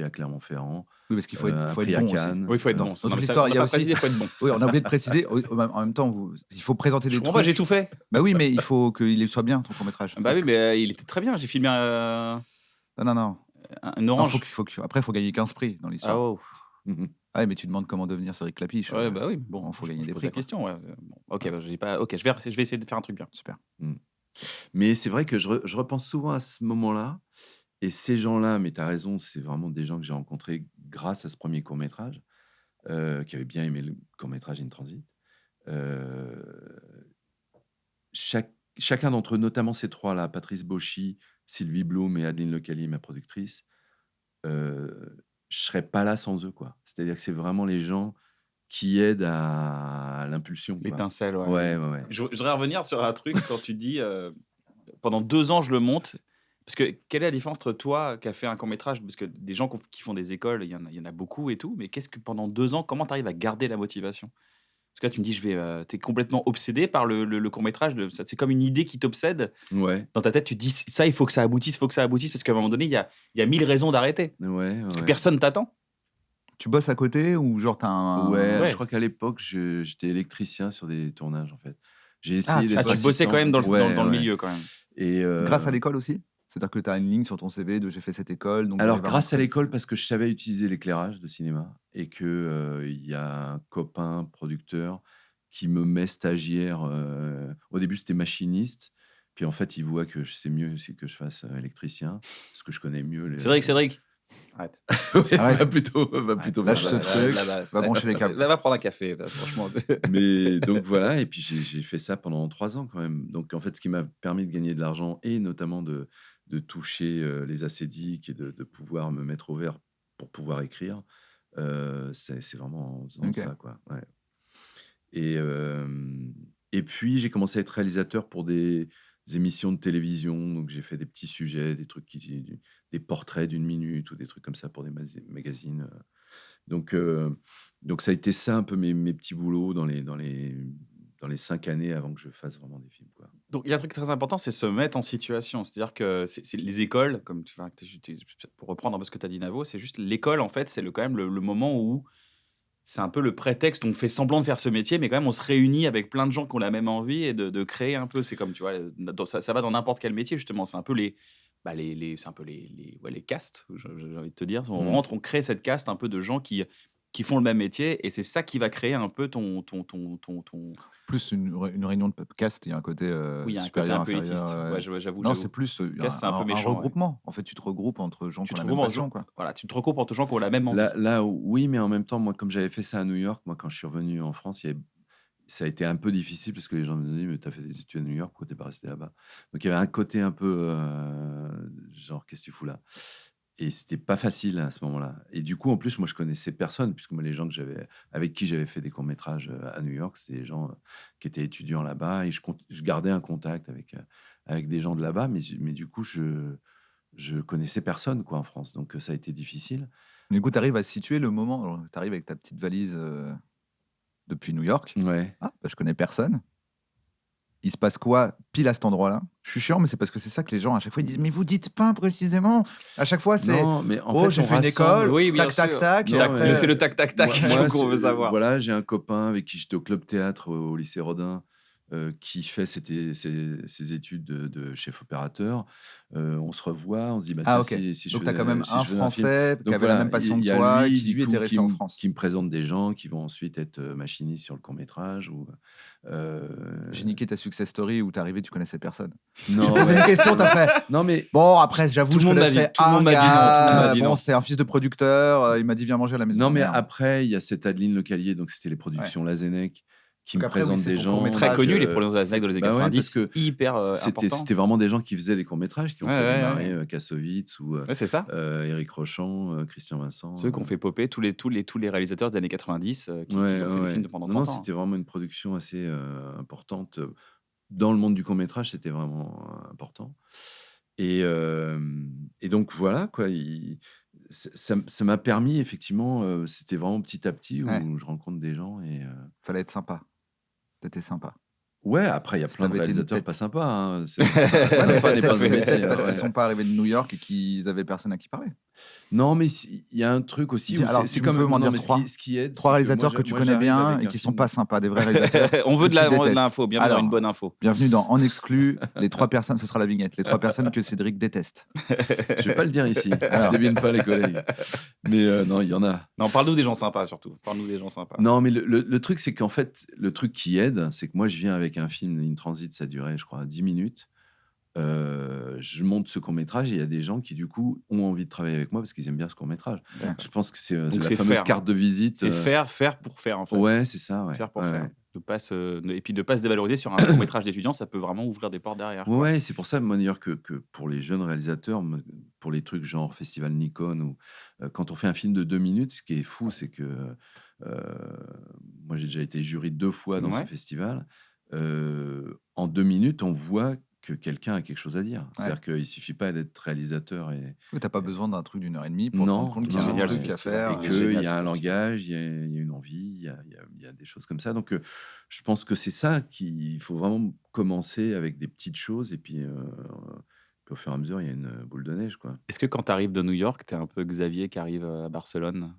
à Clermont-Ferrand, Oui, parce qu'il faut un être prix à bon aussi. Cannes. Oui, il faut être Dans bon. Non, notre mais ça, histoire, on il n'a y a pas aussi. précisé, il faut être bon. Oui, on a oublié de préciser. En même temps, il faut présenter Je des comprends pas, j'ai trucs. tout fait. Bah oui, mais il faut qu'il soit bien, ton court-métrage. Bah oui, mais il était très bien. J'ai filmé Non. un Non, orange. Après, il faut gagner 15 prix dans Ah l'histoire. oh. Mhm. Ah ouais, mais tu demandes comment devenir Cédric Clapiche. Ouais, bah oui. Bon, Il faut je gagner des pose prix. la Quoi. question. Ouais. Bon, ok, bah, j'ai pas. Ok, je vais essayer de faire un truc bien. Super. Mais c'est vrai que je repense souvent à ce moment-là. Et ces gens-là, mais tu as raison, c'est vraiment des gens que j'ai rencontrés grâce à ce premier court-métrage, qui avaient bien aimé le court-métrage In Transit. Euh, chacun d'entre eux, notamment ces trois-là, Patrice Bauchy, Sylvie Bloom et Adeline Lecallier, ma productrice, je serais pas là sans eux, quoi. C'est-à-dire que c'est vraiment les gens qui aident à l'impulsion, quoi. L'étincelle, ouais. Ouais. Je voudrais revenir sur un truc quand tu dis pendant 2 ans, je le monte. Parce que quelle est la différence entre toi qui as fait un court-métrage? Parce que des gens qui font des écoles, il y en a beaucoup et tout. Mais qu'est-ce que pendant 2 ans, comment tu arrives à garder la motivation? Parce que là, tu me dis, tu es complètement obsédé par le court-métrage. C'est comme une idée qui t'obsède. Ouais, Dans ta tête, tu te dis, ça, il faut que ça aboutisse, parce qu'à un moment donné, il y a 1000 raisons d'arrêter. Parce que personne t'attend. Tu bosses à côté ou genre t'as un. Ouais, Ouais. je crois qu'à l'époque, j'étais électricien sur des tournages, en fait. J'ai Ah, essayé tu d'être Ah, tu bossais quand assistant. même dans Ouais, le ouais. milieu quand même. Et Grâce à l'école aussi? C'est-à-dire que tu as une ligne sur ton CV de j'ai fait cette école, donc alors, j'arrive à grâce à rentrer. l'école, parce que je savais utiliser l'éclairage de cinéma et que il y a un copain producteur qui me met stagiaire. Au début, c'était machiniste. Puis en fait, il voit que c'est mieux aussi que je fasse électricien, parce que je connais mieux les. Cédric. Arrête. Ouais, Arrête. va plutôt Lâche vers ce truc, va brancher les câbles. Va prendre un café, là, franchement. Mais donc voilà, et puis j'ai fait ça pendant 3 ans quand même. Donc en fait, ce qui m'a permis de gagner de l'argent et notamment de toucher les acédiques et de pouvoir me mettre au vert pour pouvoir écrire, c'est vraiment en faisant Ok. ça, quoi. Ouais. Et, et puis j'ai commencé à être réalisateur pour des émissions de télévision. Donc j'ai fait des petits sujets, des trucs des portraits d'une minute ou des trucs comme ça pour des magazines. Donc, donc ça a été ça un peu mes petits boulots dans les 5 années avant que je fasse vraiment des films, quoi. Donc, il y a un truc très important, c'est se mettre en situation. C'est-à-dire que c'est les écoles, comme enfin, pour reprendre un peu ce que tu as dit, Navo, c'est juste l'école, en fait, c'est quand même le moment où c'est un peu le prétexte, on fait semblant de faire ce métier, mais quand même, on se réunit avec plein de gens qui ont la même envie et de créer un peu. C'est comme, tu vois, ça va dans n'importe quel métier, justement. C'est un peu c'est un peu ouais, les castes, j'ai envie de te dire. On Mmh. rentre, on crée cette caste un peu de gens qui font le même métier et c'est ça qui va créer un peu ton. Plus une réunion de podcast, il y a un côté Oui, il y a un côté supérieur, un peu élitiste. inférieur. Ouais, j'avoue, Non, j'avoue. c'est plus Caste, c'est un peu un méchant, ouais. regroupement. En fait, tu te regroupes entre gens qui Tu ont te la même regroupes passion, quoi. voilà, tu te recoupes entre gens qui ont la même envie. Là, oui, mais en même temps, moi, comme j'avais fait ça à New York, moi, quand je suis revenu en France, ça a été un peu difficile parce que les gens me disaient: «Mais tu as fait des études à New York, pourquoi tu pas resté là-bas?» Donc il y avait un côté un peu, genre: «Qu'est-ce que tu fous là?» Et c'était pas facile à ce moment-là. Et du coup, en plus, moi, je connaissais personne puisque moi, les gens avec qui j'avais fait des courts-métrages, à New York, c'était des gens, qui étaient étudiants là-bas et je gardais un contact avec des gens de là-bas, mais du coup, je connaissais personne, quoi, en France, donc ça a été difficile. Du coup, tu arrives à situer le moment. Tu arrives avec ta petite valise depuis New York. Ouais. Ah, bah, je connais personne. Il se passe quoi pile à cet endroit-là? Je suis chiant, mais c'est parce que c'est ça que les gens, à chaque fois, ils disent: «Mais vous dites pas précisément!» À chaque fois, c'est: Non, mais en «Oh, fait, j'ai on fait une rassemble. école, Oui, bien tac, tac, sûr. tac», et Non, après. Mais c'est le tac tac tac Moi, qu'on veut savoir. voilà, j'ai un copain avec qui j'étais au club théâtre au lycée Rodin, qui fait ses études de chef opérateur. On se revoit, on se dit: «Bah, Ah, tiens, ok. si je Donc, tu as quand même si un je faisais un film». Français qui Donc avait la même voilà, passion il que y a toi, lui, qui du lui était coup, resté en France. qui me présente des gens qui vont ensuite être machinistes sur le court métrage ou. J'ai niqué ta success story où t'es arrivé, tu connaissais personne. Non, J'ai posé ouais, une question, t'as ouais. fait. Non, mais Bon, après, j'avoue, Tout je le monde m'a dit- connaissais tout le un monde m'a dit non, tout le monde m'a gars. dit Bon, non. c'était un fils de producteur. Il m'a dit viens manger à la maison. non, mais Merde. après, il y a cette Adeline Lecallier, donc c'était les Ouais. productions Lazenec, qui Donc me après, oui, présente c'est des ton gens. court-métrage. Très connu, les euh, productions de la SNEC dans les années Bah ouais, 90, parce que hyper important. c'était vraiment des gens qui faisaient des courts-métrages, qui ont Ouais, fait ouais, démarrer ouais. Kassovitz ou Ouais, c'est ça. Éric Rochant, Christian Vincent. Ceux qui ont fait popper tous les réalisateurs des années 90 qui Ouais, ont fait des films ouais. pendant Non, non, 30 ans. c'était vraiment une production assez importante. Dans le monde du court-métrage, c'était vraiment important. Et, euh, et donc, voilà, quoi. Ça m'a permis, effectivement, c'était vraiment petit à petit Ouais. où je rencontre des gens. Fallait être sympa. T'étais sympa. Ouais, après, il y a Si plein de t'avais été une réalisateurs tête. pas sympas. Hein. Ouais, mais Sympa n'est c'est pas un peut-être métier. parce qu'ils Ouais. sont pas arrivés de New York et qu'ils avaient personne à qui parler. Non, mais il y a un truc aussi où Alors, c'est tu comme. peux m'en Non, dire mais trois. ce qui aide, 3 c'est que réalisateurs que tu moi, connais j'arrive bien avec et un qui sont film. pas sympas, des vrais réalisateurs. On veut que de tu de détestes. l'info, bienvenue dans Alors, une bonne info. bienvenue dans En exclu, les 3 personnes, ce sera la vignette, les 3 personnes que Cédric déteste. Je vais pas le dire ici. Alors. Je devine pas les collègues. Mais non, il y en a. Non, parle-nous des gens sympas surtout. Parle-nous des gens sympas. Non, mais le truc, c'est qu'en fait, le truc qui aide, c'est que moi, je viens avec un film, In Transit, ça durait, je crois, 10 minutes. Je monte ce court-métrage et il y a des gens qui, du coup, ont envie de travailler avec moi parce qu'ils aiment bien ce court-métrage. D'accord. Je pense que c'est Donc la c'est fameuse faire, carte de visite. C'est faire pour faire en fait. Ouais, c'est ça. Ouais. Faire pour Ouais, faire. ouais. Et puis de pas se dévaloriser sur un court-métrage d'étudiant, ça peut vraiment ouvrir des portes derrière. Ouais, quoi. ouais, c'est pour ça, moi, d'ailleurs, que pour les jeunes réalisateurs, pour les trucs genre Festival Nikon, ou quand on fait un film de 2 minutes, ce qui est fou, c'est que moi, j'ai déjà été jury 2 fois dans ce Ouais. festival. En 2 minutes, on voit que quelqu'un a quelque chose à dire. Ouais. C'est-à-dire qu'il suffit pas d'être réalisateur et T'as pas besoin d'un truc d'1 heure et demie pour te non, rendre compte qu'il y a non, un génial, truc ce à festival. faire. et Ouais, qu'il génial, y a ce un festival. langage, il y a une envie, il y a des choses comme ça. Donc, je pense que c'est ça qu'il faut vraiment commencer avec des petites choses et puis au fur et à mesure, il y a une boule de neige, quoi. Est-ce que quand tu arrives de New York, tu es un peu Xavier qui arrive à Barcelone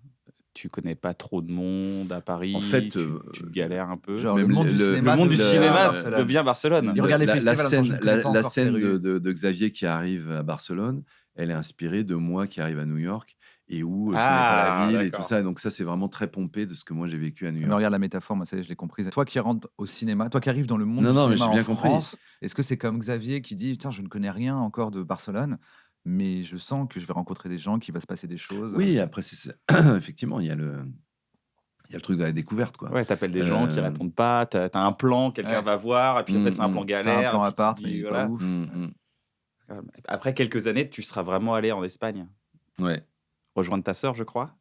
tu connais pas trop de monde à Paris, En fait, tu galères un peu. Genre le même monde du le cinéma Le monde du devient cinéma Barcelone. devient Barcelone. Il regarde les la festivals, en disant, je scène, ne connais pas la encore ces scène rues. de Xavier qui arrive à Barcelone, elle est inspirée de moi qui arrive à New York et où je connais pas la Ah, ville et tout d'accord. ça. Donc ça, c'est vraiment très pompé de ce que moi j'ai vécu à New Mais York. regarde la métaphore, moi ça y est, je l'ai comprise. Toi qui rentres au cinéma, toi qui arrives dans le monde Non, du non, mais cinéma j'ai en bien compris. France, est-ce que c'est comme Xavier qui dit, putain, je ne connais rien encore de Barcelone, mais je sens que je vais rencontrer des gens, qu'il va se passer des choses. Oui, après, effectivement, il y a le truc de la découverte, quoi. Ouais, t'appelles des gens qui Euh, répondent pas, t'as un plan, quelqu'un Ouais. va voir, et puis en fait c'est un plan T'as un galère, plan et à puis tu part, te mais il dis est pas voilà. ouf. Après quelques années, tu seras vraiment allé en Espagne, Ouais. rejoindre ta sœur, je crois.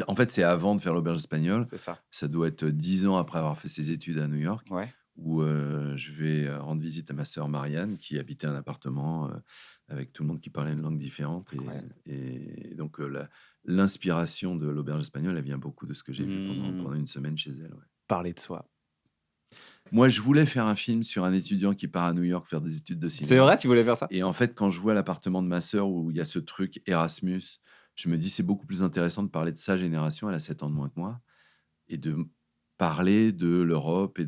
En fait, c'est avant de faire l'auberge espagnole. C'est ça. Ça doit être 10 ans après avoir fait ses études à New York, Ouais. où je vais rendre visite à ma sœur Marianne, qui habitait un appartement avec tout le monde qui parlait une langue différente. Incroyable. Et donc, l'inspiration de l'auberge espagnole, elle vient beaucoup de ce que j'ai vu Mmh. pendant une semaine chez elle. Ouais. Parler de soi. Moi, je voulais faire un film sur un étudiant qui part à New York faire des études de cinéma. C'est vrai, tu voulais faire ça? Et en fait, quand je vois l'appartement de ma sœur où il y a ce truc Erasmus, je me dis c'est beaucoup plus intéressant de parler de sa génération, elle a 7 ans de moins que moi, et de parler de l'Europe et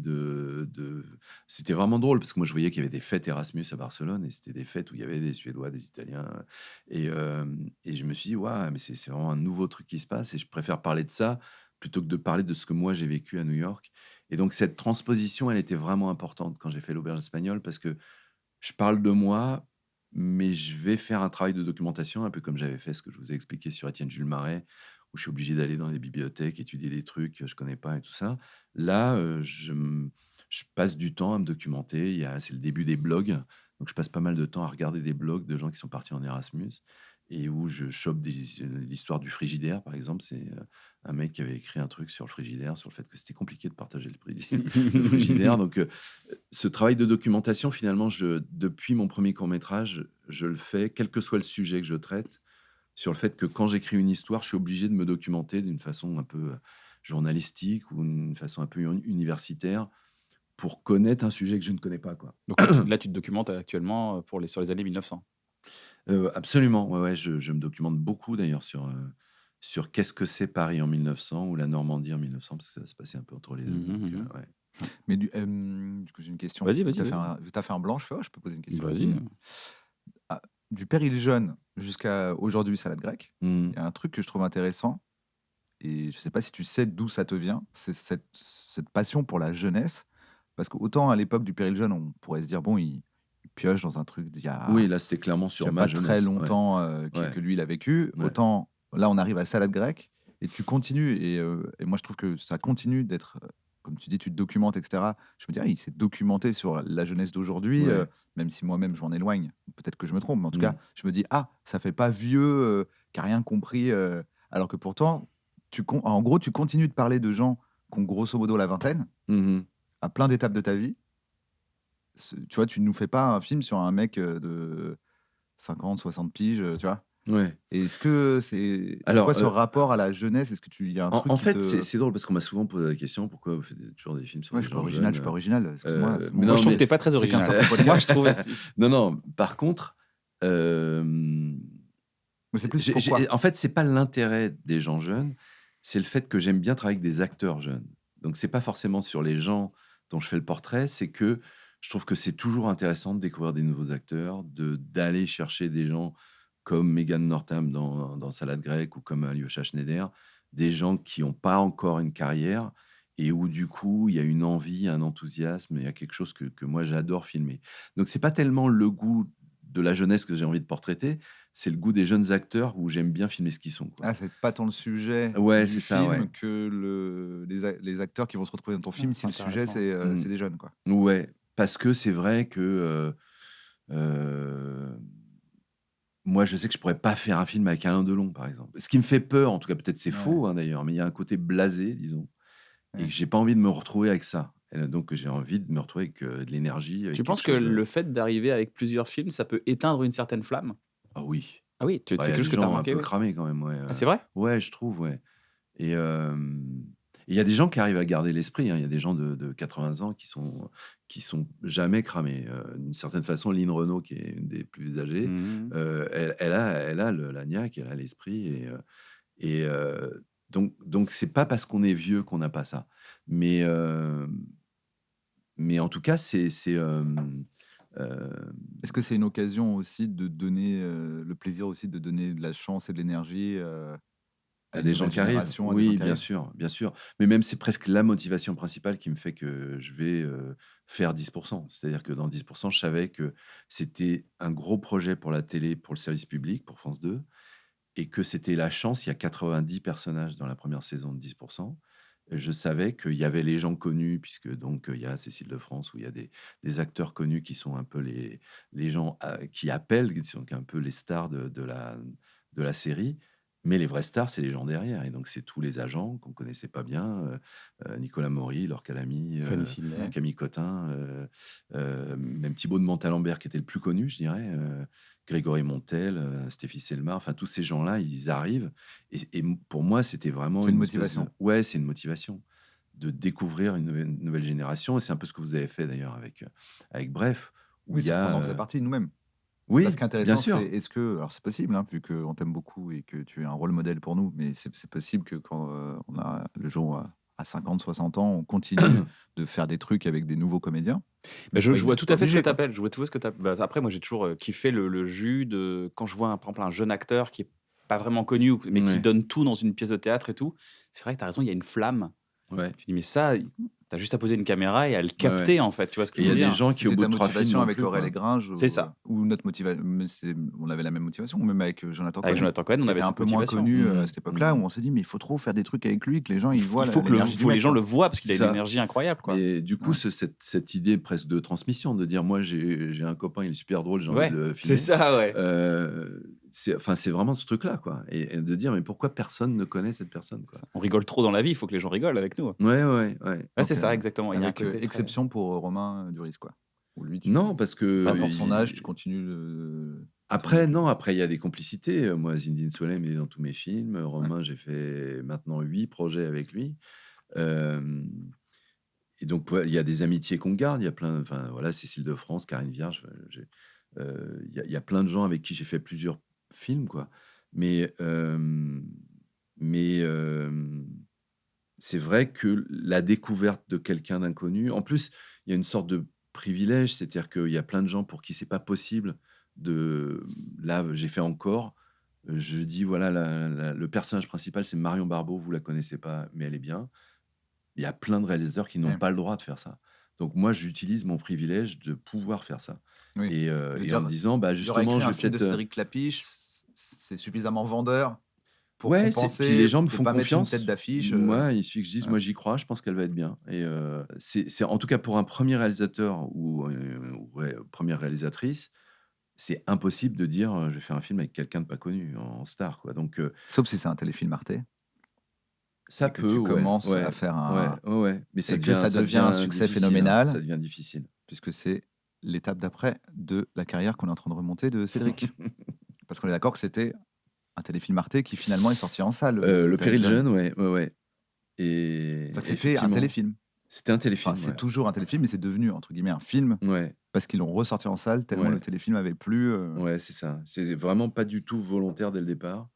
C'était vraiment drôle parce que moi je voyais qu'il y avait des fêtes Erasmus à Barcelone et c'était des fêtes où il y avait des Suédois, des Italiens. Et je me suis dit, ouais, mais c'est vraiment un nouveau truc qui se passe et je préfère parler de ça plutôt que de parler de ce que moi j'ai vécu à New York. Et donc cette transposition, elle était vraiment importante quand j'ai fait l'auberge espagnole parce que je parle de moi, mais je vais faire un travail de documentation, un peu comme j'avais fait ce que je vous ai expliqué sur Étienne Jules Marais, où je suis obligé d'aller dans des bibliothèques, étudier des trucs que je connais pas et tout ça. Là, je passe du temps à me documenter. C'est le début des blogs, donc je passe pas mal de temps à regarder des blogs de gens qui sont partis en Erasmus et où je chope l'histoire du frigidaire, par exemple. C'est un mec qui avait écrit un truc sur le frigidaire, sur le fait que c'était compliqué de partager le frigidaire. Donc, ce travail de documentation, finalement, depuis mon premier court-métrage, je le fais, quel que soit le sujet que je traite, sur le fait que quand j'écris une histoire, je suis obligé de me documenter d'une façon un peu journalistique ou d'une façon un peu universitaire pour connaître un sujet que je ne connais pas, quoi. Donc là, tu te documentes actuellement sur les années 1900. Absolument, ouais, ouais, je me documente beaucoup d'ailleurs sur qu'est-ce que c'est Paris en 1900 ou la Normandie en 1900, parce que ça va se passer un peu entre les deux. Donc, ouais. Mais du coup, j'ai une question. Vas-y, Tu as vas-y. fait un blanc, je fais, je peux poser une question. Vas-y. Ah, du Péril Jeune jusqu'à aujourd'hui, salade grecque, Mm. il y a un truc que je trouve intéressant, et je sais pas si tu sais d'où ça te vient, c'est cette passion pour la jeunesse. Parce qu'autant à l'époque du Péril Jeune, on pourrait se dire, bon, il pioche dans un truc d'il y a, Oui, là, c'était clairement il y sur a ma pas jeunesse. très Ouais. longtemps Ouais. que lui, il a vécu. Ouais. Autant là, on arrive à salade grecque, et tu continues. Et moi, je trouve que ça continue d'être, comme tu dis, tu te documentes, etc. Je me dis, il s'est documenté sur la jeunesse d'aujourd'hui, Ouais. même si moi-même, je m'en éloigne. Peut-être que je me trompe, mais en tout Mm. cas, je me dis, ça fait pas vieux, qui a rien compris. Alors que pourtant, en gros, tu continues de parler de gens qui ont grosso modo la vingtaine, Mhm. à plein d'étapes de ta vie. Tu vois, tu ne nous fais pas un film sur un mec de 50, 60 piges, tu vois. Ouais. Et est-ce que c'est Alors, quoi ce rapport à la jeunesse? Est-ce que il y a un truc En qui fait, te... c'est drôle parce qu'on m'a souvent posé la question pourquoi vous faites toujours des films sur Ouais, les je suis pas gens original, jeunes. excuse-moi. c'est mais mon- Moi, je trouve mais- que t'es pas très c'est qu'un original. certain Moi, je trouve aussi. non, par contre, Mais c'est plus pourquoi. en fait, c'est pas l'intérêt des gens jeunes, c'est le fait que j'aime bien travailler avec des acteurs jeunes. Donc, c'est pas forcément sur les gens dont je fais le portrait, c'est que je trouve que c'est toujours intéressant de découvrir des nouveaux acteurs, d'aller chercher des gens comme Megan Northam dans Salade grecque ou comme Alyosha Schneider, des gens qui n'ont pas encore une carrière et où du coup il y a une envie, un enthousiasme, il y a quelque chose que moi j'adore filmer. Donc c'est pas tellement le goût de la jeunesse que j'ai envie de portraiter, c'est le goût des jeunes acteurs où j'aime bien filmer ce qu'ils sont, quoi. C'est pas tant le sujet Ouais, du c'est ça, film ouais. que les acteurs qui vont se retrouver dans ton film, si c'est le sujet intéressant. c'est des jeunes, quoi. Ouais, parce que c'est vrai que euh, moi, je sais que je pourrais pas faire un film avec Alain Delon, par exemple. Ce qui me fait peur, en tout cas, peut-être c'est Ouais. faux hein, d'ailleurs, mais il y a un côté blasé, disons, et Ouais. que j'ai pas envie de me retrouver avec ça. Et donc, j'ai envie de me retrouver avec de l'énergie. Avec Tu penses que quelque chose le fait d'arriver avec plusieurs films, ça peut éteindre une certaine flamme? Ah oui. Ah oui, Ouais, c'est il y a quelque des chose que tu as gens un remarqué, peu oui. cramés quand même, ouais. Ah, c'est vrai? Ouais, je trouve, ouais. Et il y a des gens qui arrivent à garder l'esprit. Il y a des gens de 80 ans qui sont jamais cramés. D'une certaine façon, Lynn Renault, qui est une des plus âgées, Mhm. elle a la niaque, elle a l'esprit. Et Donc c'est pas parce qu'on est vieux qu'on n'a pas ça. Mais, mais en tout cas, euh, Est-ce que c'est une occasion aussi de donner le plaisir aussi de donner de la chance et de l'énergie à à une des gens nouvelle qui arrivent. génération, à des gens Oui, qui bien arrivent? sûr, bien sûr. Mais même c'est presque la motivation principale qui me fait que je vais faire 10%. C'est-à-dire que dans 10%, je savais que c'était un gros projet pour la télé, pour le service public, pour France 2, et que c'était la chance. Il y a 90 personnages dans la première saison de 10%. Je savais qu'il y avait les gens connus, puisque donc il y a Cécile de France, où il y a des acteurs connus qui sont un peu les gens qui appellent, qui sont un peu les stars de la série. Mais les vraies stars, c'est les gens derrière. Et donc, c'est tous les agents qu'on connaissait pas bien. Nicolas Maury, Laure Calamy, Fanny Sidney. Camille Cotin, même Thibaut de Montalembert, qui était le plus connu, je dirais. Grégory Montel, Stéphie Selma, enfin tous ces gens-là, ils arrivent. Et pour moi, c'était vraiment C'est une espèce motivation. Ouais, c'est une motivation de découvrir une nouvelle génération. Et c'est un peu ce que vous avez fait d'ailleurs avec Bref, où Oui, il y sauf qu'on en a. faisait partie nous-mêmes. Oui, Là, ce qui est bien intéressant, sûr. c'est est-ce que, alors c'est possible, hein, vu qu'on t'aime beaucoup et que tu es un rôle modèle pour nous, mais c'est possible que quand on a le jour à 50, 60 ans, on continue de faire des trucs avec des nouveaux comédiens. Bah, je vois tout pas à fait ce que obligé, tu quoi. appelles. Je vois tout ce que tu après, moi, j'ai toujours kiffé le jus de quand je vois, par exemple, un jeune acteur qui est pas vraiment connu, mais qui Ouais, donne tout dans une pièce de théâtre et tout. C'est vrai que tu as raison, il y a une flamme. ouais, Tu dis, mais ça, t'as juste à poser une caméra et à le ouais, ouais. capter, en fait. Tu vois ce que Et il je y veux a des dire? gens qui, au C'était bout ta de 3 films, motivation non avec plus, Aurel quoi. et Gringe, C'est ça. ou notre motivation, on avait la même motivation, ou même avec Jonathan Avec Cohen, Jonathan Cohen, on qui avait était un cette peu moins motivation. connu à cette époque-là, où Mhm. on s'est dit, mais il faut trop faire des trucs avec lui, que les gens ils voient Il faut que l'énergie du les mec, gens quoi. le voient parce qu'il a une Ça. énergie incroyable, quoi. Mais du coup, Ouais. cette idée presque de transmission, de dire moi j'ai un copain, il est super drôle, j'ai envie de Ouais, le c'est filmer. ça, ouais. C'est vraiment ce truc-là, quoi. Et de dire mais pourquoi personne ne connaît cette personne, quoi. On rigole trop dans la vie, il faut que les gens rigolent avec nous. Ouais, ouais, ouais. Ouais, Donc, c'est ça, exactement. Il y a un avec côté très... exception pour Romain Duris, quoi. Où lui, Non, parce que même pour son âge, tu continues de après, tourner. non, après il y a des complicités. Moi, Zinedine Solem il est dans tous mes films. Romain, j'ai fait maintenant 8 projets avec lui. Euh, Et donc, ouais, il y a des amitiés qu'on garde. Il y a plein, enfin voilà, Cécile de France, Karine Vierge. Il y a plein de gens avec qui j'ai fait plusieurs films, quoi. Mais, mais c'est vrai que la découverte de quelqu'un d'inconnu, en plus, il y a une sorte de privilège, c'est-à-dire qu'il y a plein de gens pour qui c'est pas possible de. Là, j'ai fait encore. Je dis voilà, le personnage principal, c'est Marion Barbeau. Vous la connaissez pas, mais elle est bien. Il y a plein de réalisateurs qui n'ont Ouais. pas le droit de faire ça. Donc moi, j'utilise mon privilège de pouvoir faire ça. Oui. Et, Je veux et en me dire, disant, bah, il aurait justement, écrit je un vais film de peut-être... Cédric Clapiche, c'est suffisamment vendeur pour Ouais, puis les compenser, gens me de font pas mettre une confiance. tête d'affiche. Moi, il suffit que je dise, Ouais. moi, j'y crois, je pense qu'elle va être bien. Et c'est en tout cas pour un premier réalisateur ou ouais, première réalisatrice, c'est impossible de dire, je vais faire un film avec quelqu'un de pas connu, en star, quoi. Donc Sauf si c'est un téléfilm Arte, ça et que peut, tu ouais, commences ouais, à faire ouais, un... ouais. Mais Et que ça devient un succès difficile, hein. Ça phénoménal, devient difficile. puisque c'est l'étape d'après de la carrière qu'on est en train de remonter de Cédric. Parce qu'on est d'accord que c'était un téléfilm Arte qui finalement est sorti en salle, Le Péril jeune, ouais, ouais, ouais. Et C'est-à-dire que c'était un effectivement, téléfilm. c'était un Enfin, téléfilm, c'est ouais. toujours un téléfilm, mais c'est devenu, entre guillemets, un film, Ouais, parce qu'ils l'ont ressorti en salle, tellement ouais, le téléfilm avait plu. ouais, c'est ça. C'est vraiment pas du tout volontaire dès le départ.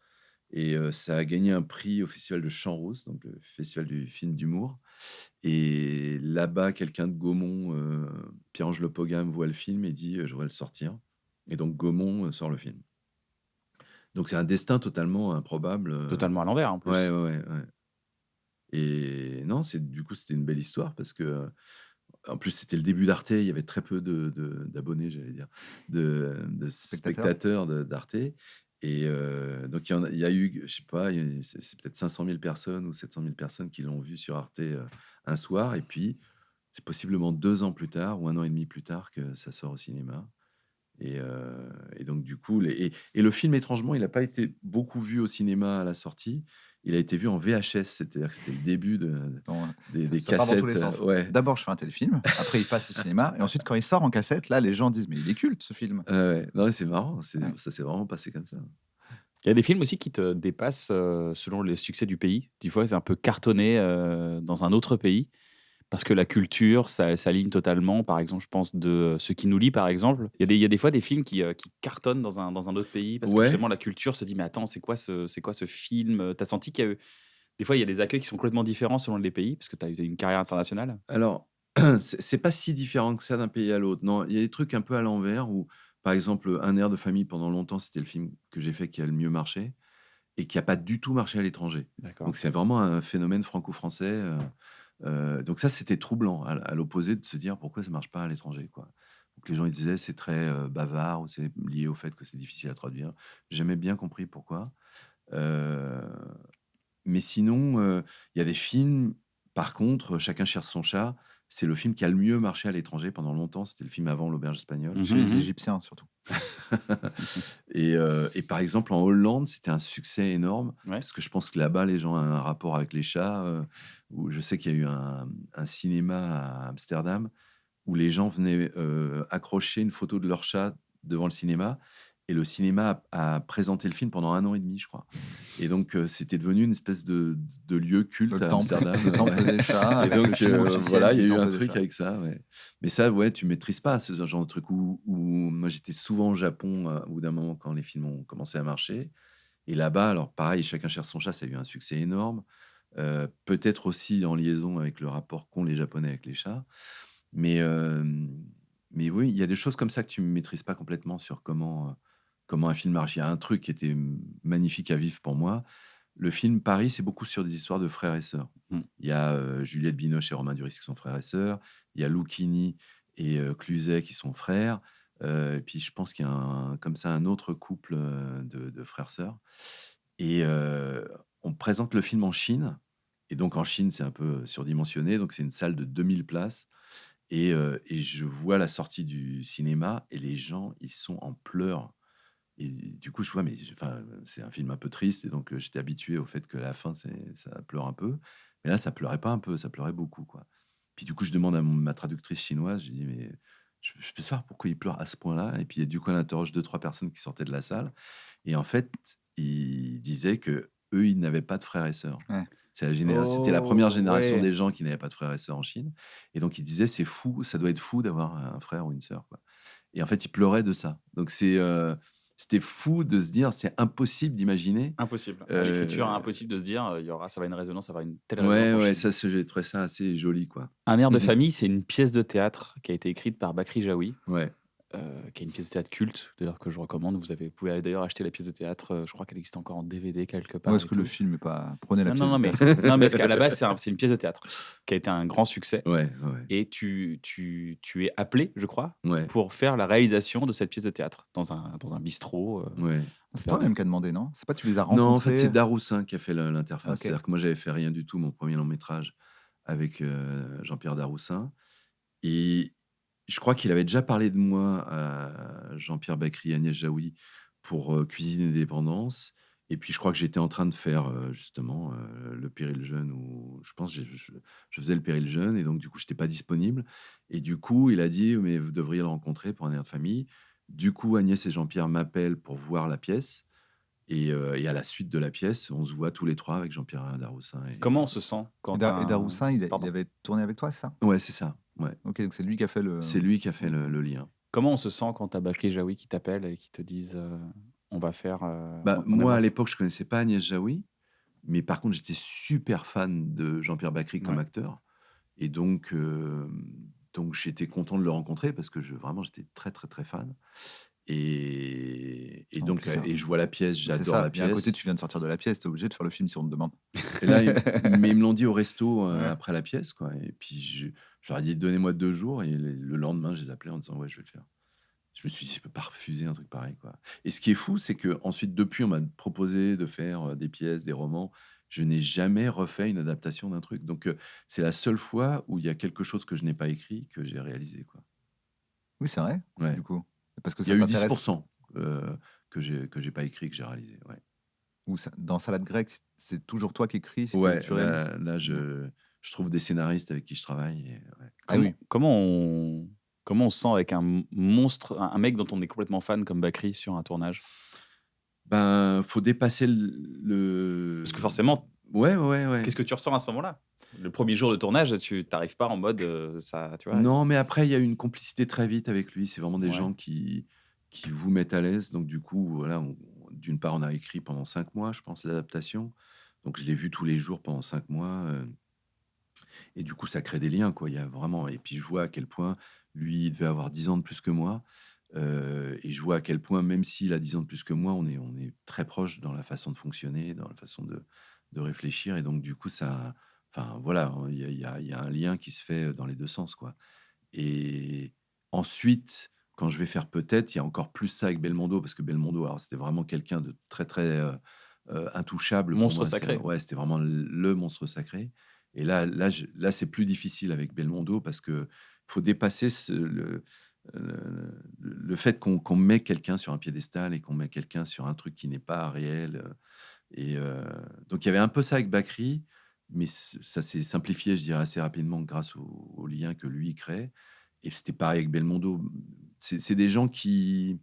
Et ça a gagné un prix au Festival de Champs-Roses, donc le festival du film d'humour. Et là-bas, quelqu'un de Gaumont, Pierre-Ange Le Pogam, voit le film et dit je voudrais le sortir. Et donc Gaumont sort le film. Donc c'est un destin totalement improbable. Totalement à l'envers, en plus. Ouais, ouais, ouais, ouais. Et non, du coup, c'était une belle histoire parce que, en plus, c'était le début d'Arte. Il y avait très peu d'abonnés, j'allais dire, de spectateurs d'Arte. Et donc, il y a eu, je sais pas, c'est peut-être 500 000 personnes ou 700 000 personnes qui l'ont vu sur Arte un soir. Et puis, c'est possiblement 2 ans plus tard ou 1 an et demi plus tard que ça sort au cinéma. Et donc, du coup, et le film, étrangement, il n'a pas été beaucoup vu au cinéma à la sortie. Il a été vu en VHS, c'est-à-dire que c'était le début des Ça part dans tous les cassettes. sens. Ouais. D'abord, je fais un téléfilm, après, il passe au cinéma, et ensuite, quand il sort en cassette, là, les gens disent, mais il est culte, ce film. Ouais. Non, mais c'est marrant, Ouais. ça s'est vraiment passé comme ça. Il y a des films aussi qui te dépassent selon les succès du pays. Des fois, c'est un peu cartonné dans un autre pays parce que la culture, ça s'aligne totalement. Par exemple, je pense de Ceux qui nous lient, par exemple. Il y a des fois des films qui cartonnent dans un autre pays parce que Ouais, justement la culture se dit mais attends, c'est quoi ce film? T'as senti qu'il y a eu Des fois, il y a des accueils qui sont complètement différents selon les pays, parce que tu as eu une carrière internationale. Alors, c'est pas si différent que ça d'un pays à l'autre. Non, il y a des trucs un peu à l'envers où, par exemple, Un air de famille, pendant longtemps, c'était le film que j'ai fait qui a le mieux marché et qui a pas du tout marché à l'étranger. D'accord. Donc c'est vraiment un phénomène franco-français. Donc ça, c'était troublant, à l'opposé de se dire pourquoi ça marche pas à l'étranger, quoi. Donc les gens ils disaient c'est très bavard ou c'est lié au fait que c'est difficile à traduire. J'ai jamais bien compris pourquoi. Euh, mais sinon, il y a des films, par contre, Chacun cherche son chat, c'est le film qui a le mieux marché à l'étranger pendant longtemps. C'était le film avant L'Auberge espagnole. Chez les Égyptiens, surtout. Et par exemple, en Hollande, c'était un succès énorme, Ouais. parce que je pense que là-bas, les gens ont un rapport avec les chats. Où je sais qu'il y a eu un cinéma à Amsterdam où les gens venaient accrocher une photo de leur chat devant le cinéma. Et le cinéma a présenté le film pendant 1 an et demi, je crois. Et donc, c'était devenu une espèce de lieu culte Le à temple, Amsterdam. le temple des chats. Et avec le donc, film officiel voilà, il y a du eu un temple des truc chats. avec ça. Ouais. Mais ça, ouais, tu maîtrises pas ce genre de truc où moi, j'étais souvent au Japon au bout d'un moment quand les films ont commencé à marcher. Et là-bas, alors pareil, Chacun cherche son chat, ça a eu un succès énorme. Peut-être aussi en liaison avec le rapport qu'ont les Japonais avec les chats. Mais oui, il y a des choses comme ça que tu ne maîtrises pas complètement sur comment un film marche. Il y a un truc qui était magnifique à vivre pour moi. Le film Paris, c'est beaucoup sur des histoires de frères et sœurs. Mm. Il y a Juliette Binoche et Romain Duris qui sont frères et sœurs. Il y a Lucchini et Cluzet qui sont frères. Et puis je pense qu'il y a comme ça un autre couple de frères-sœurs. Et on présente le film en Chine. Et donc en Chine, c'est un peu surdimensionné. Donc c'est une salle de 2000 places. Et je vois la sortie du cinéma et les gens, ils sont en pleurs. Et du coup, je vois, mais enfin, c'est un film un peu triste. Et donc, j'étais habitué au fait que la fin, ça pleure un peu. Mais là, ça pleurait pas un peu, ça pleurait beaucoup, quoi. Puis du coup, je demande à ma traductrice chinoise, je lui dis, mais je peux savoir pourquoi il pleure à ce point-là. Et puis, du coup, elle interroge 2, 3 personnes qui sortaient de la salle. Et en fait, ils disaient que eux, ils n'avaient pas de frères et sœurs. Ouais. C'était la première Oh, génération ouais. des gens qui n'avaient pas de frères et sœurs en Chine. Et donc, ils disaient, c'est fou, ça doit être fou d'avoir un frère ou une sœur, quoi. Et en fait, ils pleuraient de ça. Donc, c'était fou de se dire, c'est impossible d'imaginer. Impossible. À l'écriture, impossible de se dire, ça va avoir une telle résonance Ouais, en ouais, Chine. j'ai trouvé ça assez joli, quoi. Un air de famille, c'est une pièce de théâtre qui a été écrite par Bakri Jaoui, Ouais. qui est une pièce de théâtre culte, d'ailleurs que je recommande. Vous pouvez aller d'ailleurs acheter la pièce de théâtre. Je crois qu'elle existe encore en DVD quelque part. Où est-ce et que le tout. film est pas. Prenez la Non, pièce non, non, de mais, théâtre. non, mais parce qu'à la base, c'est une pièce de théâtre qui a été un grand succès. Ouais, ouais, Et tu es appelé, je crois, ouais, pour faire la réalisation de cette pièce de théâtre dans un bistrot. ouais. C'est faire toi-même qui as demandé, non? C'est pas tu les as Non, en fait, c'est rencontrés? Daroussin qui a fait l'interface. Ok. C'est-à-dire que moi, j'avais fait Rien du tout, mon premier long métrage, avec Jean-Pierre Daroussin. Et je crois qu'il avait déjà parlé de moi à Jean-Pierre Bacri et Agnès Jaoui pour Cuisine et Dépendance. Et puis, je crois que j'étais en train de faire justement le Péril Jeune, ou je pense que je faisais le Péril Jeune, et donc du coup, je n'étais pas disponible. Et du coup, il a dit, mais vous devriez le rencontrer pour un air de famille. Du coup, Agnès et Jean-Pierre m'appellent pour voir la pièce. Et à la suite de la pièce, on se voit tous les trois avec Jean-Pierre Daroussin. Comment on se sent quand Et Daroussin, il Pardon. avait tourné avec toi, c'est ça? Ouais, c'est ça. Ouais. Ok, donc c'est lui qui a fait le. C'est lui qui a fait le lien. Comment on se sent quand t'as Bakri Jaoui qui t'appelle et qui te disent on va faire. Bah, On moi, à aimerait- l'époque, je connaissais pas Agnès Jaoui, mais par contre, j'étais super fan de Jean-Pierre Bacri comme Ouais. acteur. Et donc j'étais content de le rencontrer parce que vraiment, j'étais très, très, très fan. Et En donc, plus, hein. et je vois la pièce, C'est j'adore ça. la Il y a un côté, pièce. tu viens de sortir de la pièce, t'es obligé de faire le film si on te demande. Et là, mais ils me l'ont dit au resto Ouais. après la pièce, quoi. Et puis, je leur ai dit, donnez-moi 2 jours. Et le lendemain, je les ai appelés en disant, ouais, je vais le faire. Je me suis dit, je peux pas refuser un truc pareil, quoi. Et ce qui est fou, c'est que ensuite, depuis, on m'a proposé de faire des pièces, des romans. Je n'ai jamais refait une adaptation d'un truc. Donc, c'est la seule fois où il y a quelque chose que je n'ai pas écrit que j'ai réalisé, quoi. Oui, c'est vrai, Ouais. du coup. Parce que Il y ça a eu t'intéresse. 10% que j'ai pas écrit, que j'ai réalisé. Ouais, Ou dans Salade grecque, c'est toujours toi qui écris ce que ouais, tu réalises. là je trouve des scénaristes avec qui je travaille. Et, ouais. Ah oui. Comment on se sent avec un monstre, un mec dont on est complètement fan comme Bakri sur un tournage? Ben, faut dépasser le. Parce que forcément, Ouais, ouais, ouais. qu'est-ce que tu ressens à ce moment-là? Le premier jour de tournage, tu n'arrives pas en mode ça, tu vois. Non, mais après, il y a eu une complicité très vite avec lui. C'est vraiment des Ouais. gens qui vous mettent à l'aise. Donc, du coup, voilà, d'une part, on a écrit pendant 5 mois, je pense, l'adaptation. Donc je l'ai vu tous les jours pendant 5 mois. Et du coup, ça crée des liens, quoi. Il y a vraiment... Et puis je vois à quel point lui, il devait avoir 10 ans de plus que moi. Et je vois à quel point, même s'il a 10 ans de plus que moi, on est très proches dans la façon de fonctionner, dans la façon de réfléchir. Et donc, du coup, ça... Enfin, voilà, il y a un lien qui se fait dans les deux sens, quoi. Et ensuite, quand je vais faire peut-être, il y a encore plus ça avec Belmondo, parce que Belmondo, alors, c'était vraiment quelqu'un de très, très intouchable pour Monstre moi. sacré. Ouais, c'était vraiment le monstre sacré. Et là, c'est plus difficile avec Belmondo parce que faut dépasser le fait qu'on met quelqu'un sur un piédestal et qu'on met quelqu'un sur un truc qui n'est pas réel. Donc, il y avait un peu ça avec Bakri, mais ça s'est simplifié, je dirais, assez rapidement grâce au lien que lui crée. Et c'était pareil avec Belmondo. C'est des gens qui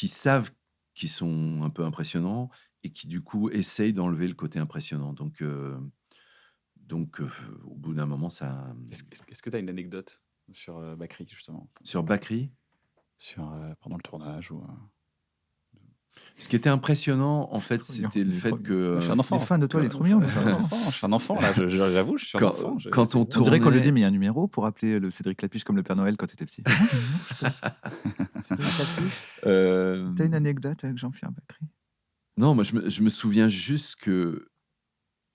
savent qu'ils sont un peu impressionnants et qui, du coup, essayent d'enlever le côté impressionnant. Donc, au bout d'un moment, ça... Est-ce que tu as une anecdote sur Bakri, justement, Sur Bakri, pendant le tournage ou, ce qui était impressionnant, en fait, Trop mignon, c'était le il est trop fait mignon. que... Je suis un Il est enfant. fan de toi, il est trop Je mignon. suis un enfant, je suis un enfant, là, j'avoue, je suis un enfant. Quand on On dirait qu'on lui tournait- dit, mais il y a un numéro pour appeler le Cédric Lapiche comme le Père Noël quand t'étais petit. Cédric Lapiche, t'as une anecdote avec Jean-Pierre Bacry? Non, moi, je me souviens juste que...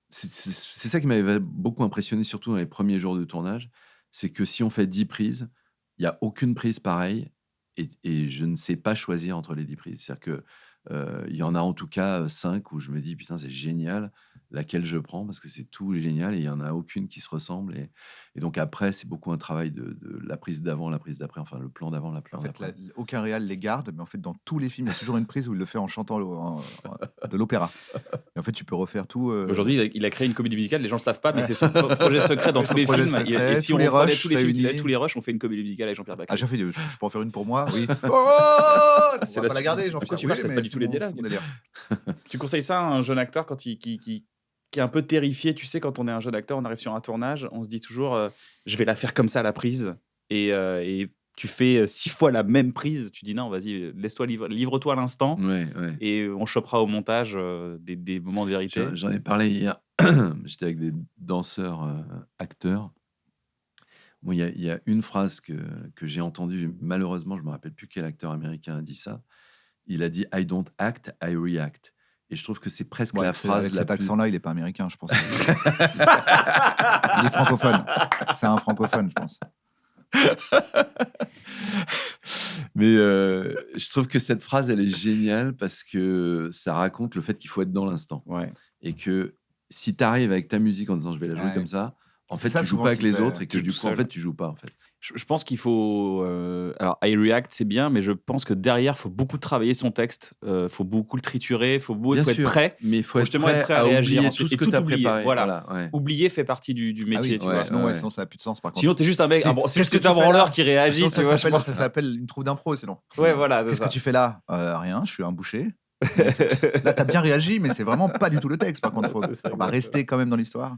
C'est ça qui m'avait beaucoup impressionné, surtout dans les premiers jours de tournage, c'est que si on fait 10 prises, il n'y a aucune prise pareille et je ne sais pas choisir entre les 10 prises. C'est-à-dire que il y en a en tout cas 5 où je me dis, putain, c'est génial, laquelle je prends, parce que c'est tout génial et il n'y en a aucune qui se ressemble. Et donc après, c'est beaucoup un travail de la prise d'avant, la prise d'après, enfin le plan d'avant, la plan En fait, d'après. aucun réal les garde, mais en fait, dans tous les films, il y a toujours une prise où il le fait en chantant de l'opéra. Et en fait, tu peux refaire tout. Aujourd'hui, il a créé une comédie musicale, les gens ne le savent pas, mais c'est son projet secret dans Ouais, tous son les projet films. secret, Et si tous on les reprenait rushs tous les films qu'il a, réunis. tous les rushs, on fait une comédie musicale avec Jean-Pierre Ah, Bacri. j'ai fait, je peux en faire une pour moi, oui. Oh, on C'est va pas la la garder, suite. Jean-Pierre. De quoi tu Oui, parles, c'est mais pas du tout les c'est dialogues. mon délire. Tu conseilles ça à un jeune acteur quand qui est un peu terrifié, tu sais, quand on est un jeune acteur, on arrive sur un tournage, on se dit toujours je vais la faire comme ça à la prise. Et tu fais 6 fois la même prise, tu dis non, vas-y, laisse-toi livre-toi à l'instant Ouais, ouais. et on chopera au montage des moments de vérité. J'en ai parlé hier. J'étais avec des danseurs, acteurs. Moi, il y a une phrase que j'ai entendue. Malheureusement, je ne me rappelle plus quel acteur américain a dit ça. Il a dit I don't act, I react. Et je trouve que c'est presque Ouais, la phrase avec la cet plus... accent-là, il est pas américain, je pense. Il est francophone. C'est un francophone, je pense. Mais je trouve que cette phrase, elle est géniale parce que ça raconte le fait qu'il faut être dans l'instant. Ouais. Et que si tu arrives avec ta musique en disant je vais la jouer Ouais. comme ça, en C'est fait, ça, tu joues souvent, pas avec qui les fait- autres et que tu du joues coup, en seul. fait, tu joues pas. En fait. Je pense qu'il faut. Alors, I react, c'est bien, mais je pense que derrière, il faut beaucoup travailler son texte. Il faut beaucoup le triturer. Il faut Bien être sûr, prêt. mais il faut être justement prêt, être prêt à réagir oublier ensuite tout ce et que tout tu as oublier. préparé. Voilà. Ouais. Oublier fait partie du Ah métier, oui, tu ouais, vois. sinon, ouais. sinon, ça n'a plus de sens. Par contre. Sinon, t'es juste un mec. C'est- C'est juste qu'est-ce que t'es un tu fais là branleur qui réagit, Sinon, tu ça vois. je s'appelle pense. ça s'appelle une troupe d'impro, sinon. Ouais, voilà, c'est Qu'est-ce ça. que tu fais là Rien, je suis un boucher. Là, t'as bien réagi, mais c'est vraiment pas du tout le texte. Par contre, C'est ça, on va rester quand même dans l'histoire.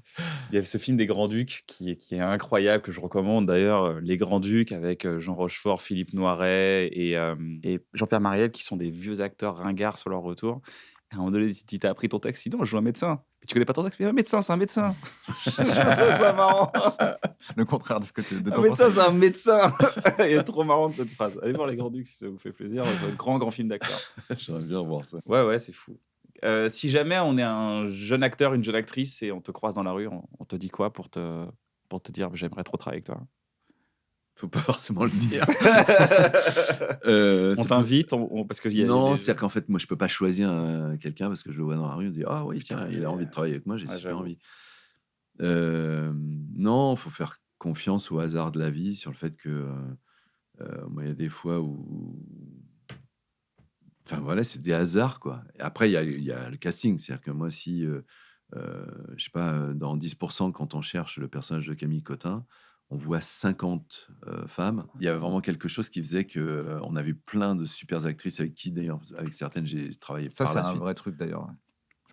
Il y a ce film des Grands-Ducs qui est incroyable, que je recommande d'ailleurs, Les Grands-Ducs, avec Jean Rochefort, Philippe Noiret et Jean-Pierre Mariel, qui sont des vieux acteurs ringards sur leur retour. À un moment donné, tu t'as appris ton texte, sinon je joue un médecin. Mais tu connais pas ton texte, mais un médecin, c'est un médecin. Je trouve ça marrant. Le contraire de ce que de Un ton médecin, pensée. c'est un médecin. Il est trop marrant cette phrase. Allez voir Les Grands-Ducs si ça vous fait plaisir. C'est un grand film d'acteur. J'aimerais bien voir ça. Ouais, c'est fou. Si jamais on est un jeune acteur, une jeune actrice et on te croise dans la rue, on te dit quoi pour te dire j'aimerais trop travailler avec toi? Faut pas forcément le dire. On Ça t'invite parce qu'il y a Non, des- c'est-à-dire qu'en fait, moi, je peux pas choisir quelqu'un parce que je le vois dans la rue, on dit ah oui, Putain, tiens, il a envie de travailler avec moi, j'ai Ouais, super j'avoue. envie. Non, faut faire confiance au hasard de la vie sur le fait que moi, il y a des fois où, enfin voilà, c'est des hasards quoi. Et après, il y a le casting, c'est-à-dire que moi, si je sais pas, dans 10%, quand on cherche le personnage de Camille Cotin, on voit 50 femmes. Il y a vraiment quelque chose qui faisait que on a vu plein de super actrices avec qui, d'ailleurs, avec certaines, j'ai travaillé Ça, par c'est la un suite. vrai truc d'ailleurs.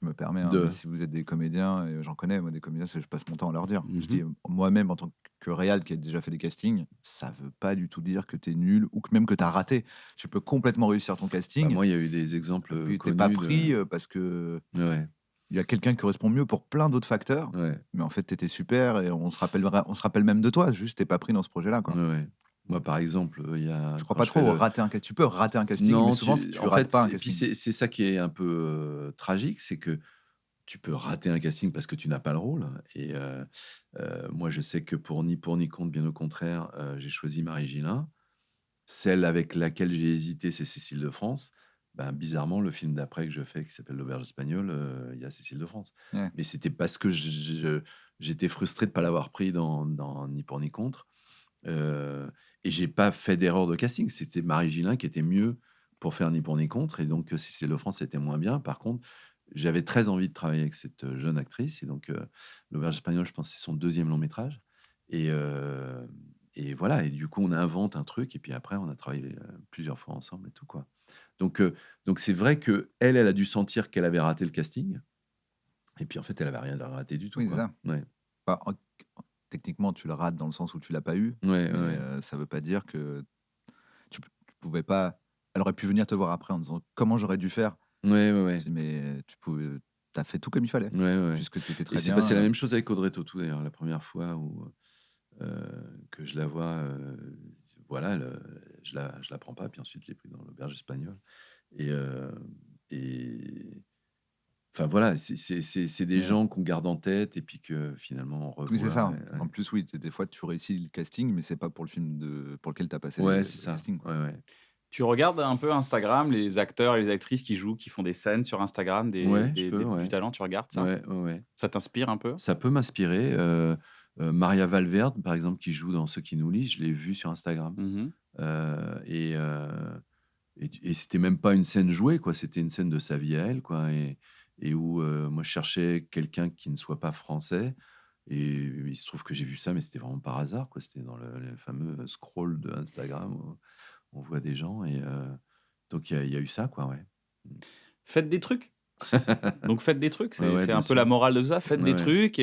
Je me permets, hein, De- mais si vous êtes des comédiens, et j'en connais, moi, des comédiens, je passe mon temps à leur dire. Mhm. Je dis, moi-même, en tant que réal qui a déjà fait des castings, ça veut pas du tout dire que t'es nul ou que même que t'as raté. Tu peux complètement réussir ton Bah, casting. moi, il y a eu des exemples Puis t'es connus pas pris parce que Ouais. il y a quelqu'un qui correspond mieux pour plein d'autres facteurs. Ouais, Mais en fait, tu étais super et on se rappelle même de toi. Juste, t'es pas pris dans ce projet-là, quoi. ouais, ouais. Moi, par exemple, il y a Je crois quand pas je fais trop le rater un casting. Tu peux rater un casting, mais non, souvent, tu rates pas un et puis casting. c'est ça qui est un peu, tragique, c'est que tu peux rater un casting parce que tu n'as pas le rôle et moi, je sais que pour Ni pour ni contre, bien au contraire, j'ai choisi Marie Gillin. Celle avec laquelle j'ai hésité, c'est Cécile de France. Ben, bizarrement, le film d'après que je fais, qui s'appelle L'Auberge espagnole, il y a Cécile de France. Ouais. Mais c'était parce que j'étais frustré de ne pas l'avoir pris dans Ni pour ni contre. Et j'ai pas fait d'erreur de casting. C'était Marie Gillin qui était mieux pour faire Ni pour ni contre. Et donc, Cécile de France était moins bien. Par contre, j'avais très envie de travailler avec cette jeune actrice. Et donc, L'Auberge espagnole, je pense que c'est son deuxième long métrage. Et, euh, et voilà. Et du coup, on invente un truc. Et puis après, on a travaillé plusieurs fois ensemble et tout, quoi. Donc, donc c'est vrai que elle a dû sentir qu'elle avait raté le casting. Et puis, en fait, elle avait rien raté du tout, Oui, c'est quoi. ça. Ouais, Enfin, techniquement, tu le rates dans le sens où tu l'as pas eu, ouais, ouais. mais Ouais. ça veut pas dire que tu pouvais pas. Elle aurait pu venir te voir après en disant comment j'aurais dû faire. Ouais, ouais, ouais. Mais t'as fait tout comme il fallait, Ouais, ouais, ouais. puisque tu étais Et très c'est passé la bien. même chose avec Audrey Tautou d'ailleurs, la première fois où que je la vois, voilà, je la prends pas, puis ensuite je l'ai pris dans l'auberge espagnole. Et, et enfin voilà, c'est des Mais gens qu'on garde en tête et puis que finalement on oui, c'est revoit. ça. En plus, oui, des fois, tu réussis le casting, mais c'est pas pour le film pour lequel tu as passé Ouais, c'est le ça. casting, quoi. Ouais, ouais. Tu regardes un peu Instagram, les acteurs et les actrices qui jouent, qui font des scènes sur Instagram, Ouais, je peux, du ouais. talent, tu regardes ça? Ouais, ouais, ouais. Ça t'inspire un peu? Ça peut m'inspirer. Maria Valverde, par exemple, qui joue dans Ceux qui nous lisent, je l'ai vue sur Instagram. Mmh. Euh, et, euh, et c'était même pas une scène jouée, quoi. C'était une scène de sa vie à elle, quoi. Et où moi, je cherchais quelqu'un qui ne soit pas français. Et il se trouve que j'ai vu ça, mais c'était vraiment par hasard, quoi. C'était dans le fameux scroll de Instagram où on voit des gens. Et donc, il y a eu ça, quoi, ouais. Faites des trucs. Donc faites des trucs, Ouais, ouais, c'est bien un peu la sûr. morale de ça. Faites Ouais, des ouais. trucs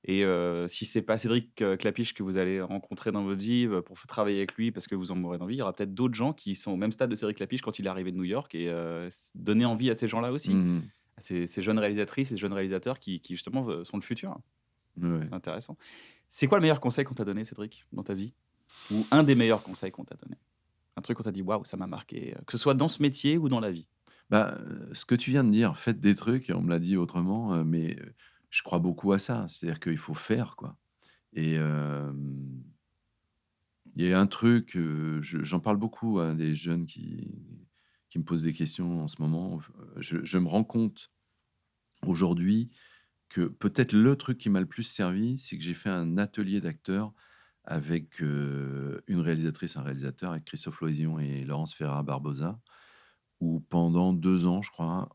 et si c'est pas Cédric, Clapiche que vous allez rencontrer dans votre vie, pour travailler avec lui parce que vous en mourrez d'envie, il y aura peut-être d'autres gens qui sont au même stade de Cédric Clapiche quand il est arrivé de New York et donner envie à ces gens-là aussi, Mhm. à ces jeunes réalisatrices, ces jeunes réalisateurs qui justement, sont le futur. Ouais, ouais. C'est intéressant. C'est quoi le meilleur conseil qu'on t'a donné, Cédric, dans ta vie? Ou un des meilleurs conseils qu'on t'a donné? Un truc qu'on t'a dit: «Waouh, ça m'a marqué», que ce soit dans ce métier ou dans la vie? Bah, ce que tu viens de dire, faites des trucs, et on me l'a dit autrement, mais je crois beaucoup à ça. C'est-à-dire qu'il faut faire, quoi. Et il y a un truc, j'en parle beaucoup à des jeunes qui me posent des questions en ce moment. Je me rends compte aujourd'hui que peut-être le truc qui m'a le plus servi, c'est que j'ai fait un atelier d'acteurs avec une réalisatrice, un réalisateur, avec Christophe Loison et Laurence Ferrara-Barbosa, où pendant 2 ans, je crois,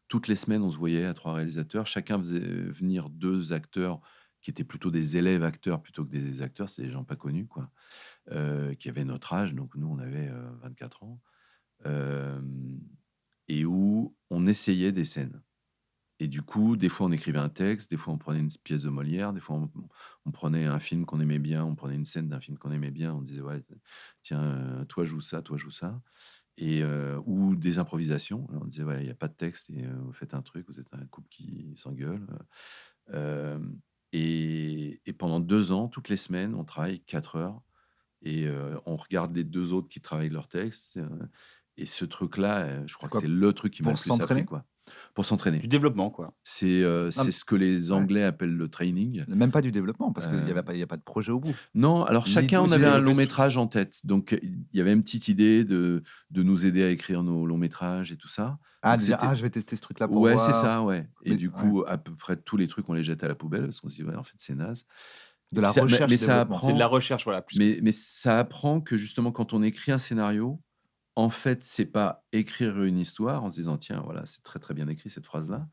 toutes les semaines, on se voyait à 3 réalisateurs. Chacun faisait venir 2 acteurs qui étaient plutôt des élèves acteurs plutôt que des acteurs, c'est des gens pas connus, quoi, qui avaient notre âge, donc nous, on avait 24 ans, hem et où on essayait des scènes. Et du coup, des fois, on écrivait un texte, des fois, on prenait une pièce de Molière, des fois, on prenait un film qu'on aimait bien, on prenait une scène d'un film qu'on aimait bien, on disait: «Ouais, tiens, toi joue ça». Et ou des improvisations. On disait: «Ouais, il y a pas de texte et vous faites un truc, vous êtes un couple qui s'engueule». Et pendant 2 ans, toutes les semaines, on travaille 4 heures et on regarde les 2 autres qui travaillent leur texte, et ce truc-là, je crois C'est que quoi? c'est le truc qui m'a Pour le plus appris, s'entraîner? quoi. Pour s'entraîner. Du développement, quoi. Non, C'est ce que les ouais. Anglais appellent le training. Même pas du développement, parce qu'il Hem y a pas de projet au bout. Non, alors chacun, L'idée on Oui, c'est avait un développer long ce métrage en tête. Donc, il y avait une petite idée de nous aider à écrire nos longs métrages et tout ça. Donc De dire: c'était «Ah, je vais tester ce truc-là pour ouais, c'est voir». ça, ouais. Et Mais du ouais, coup, à peu près tous les trucs, on les jette à la poubelle parce qu'on se dit: «Ouais, en fait, c'est naze». Et de puis la ça mais ça recherche-développement. c'est de la apprend recherche, voilà, plus que mais ça apprend que justement, quand on écrit un scénario, en fait, c'est pas écrire une histoire en se disant: «Tiens, voilà, c'est très, très bien écrit cette phrase-là».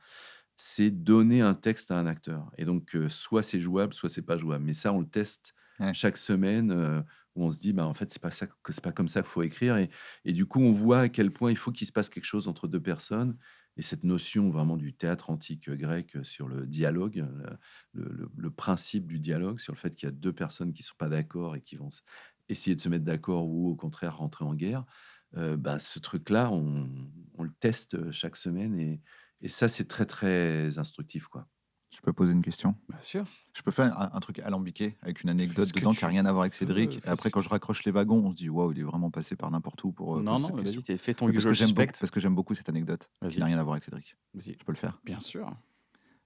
C'est donner un texte à un acteur et donc soit c'est jouable, soit c'est pas jouable. Mais ça, on le teste Ouais. chaque semaine, où on se dit: «Bah, en fait, c'est pas comme ça qu'il faut écrire». Et du coup, on voit à quel point il faut qu'il se passe quelque chose entre 2 personnes. Et cette notion vraiment du théâtre antique grec, sur le dialogue, le principe du dialogue, sur le fait qu'il y a 2 personnes qui sont pas d'accord et qui vont essayer de se mettre d'accord ou au contraire rentrer en guerre. Bah, ce truc-là, on le teste chaque semaine. Et ça, c'est très, très instructif, quoi. Je peux poser une question? Bien sûr. Je peux faire un truc alambiqué avec une Fais anecdote ce que dedans qui tu n'a rien à voir avec veux, Cédric. Et fais ce après, que quand je raccroche les wagons, on se dit waouh, il est vraiment passé par n'importe où pour Non, poser non, cette mais vas-y, question. fais ton Mais usual suspect. parce que j'aime beaucoup cette anecdote qui Vas-y. n'a rien à voir avec Cédric. Vas-y. Je peux le faire. Bien sûr.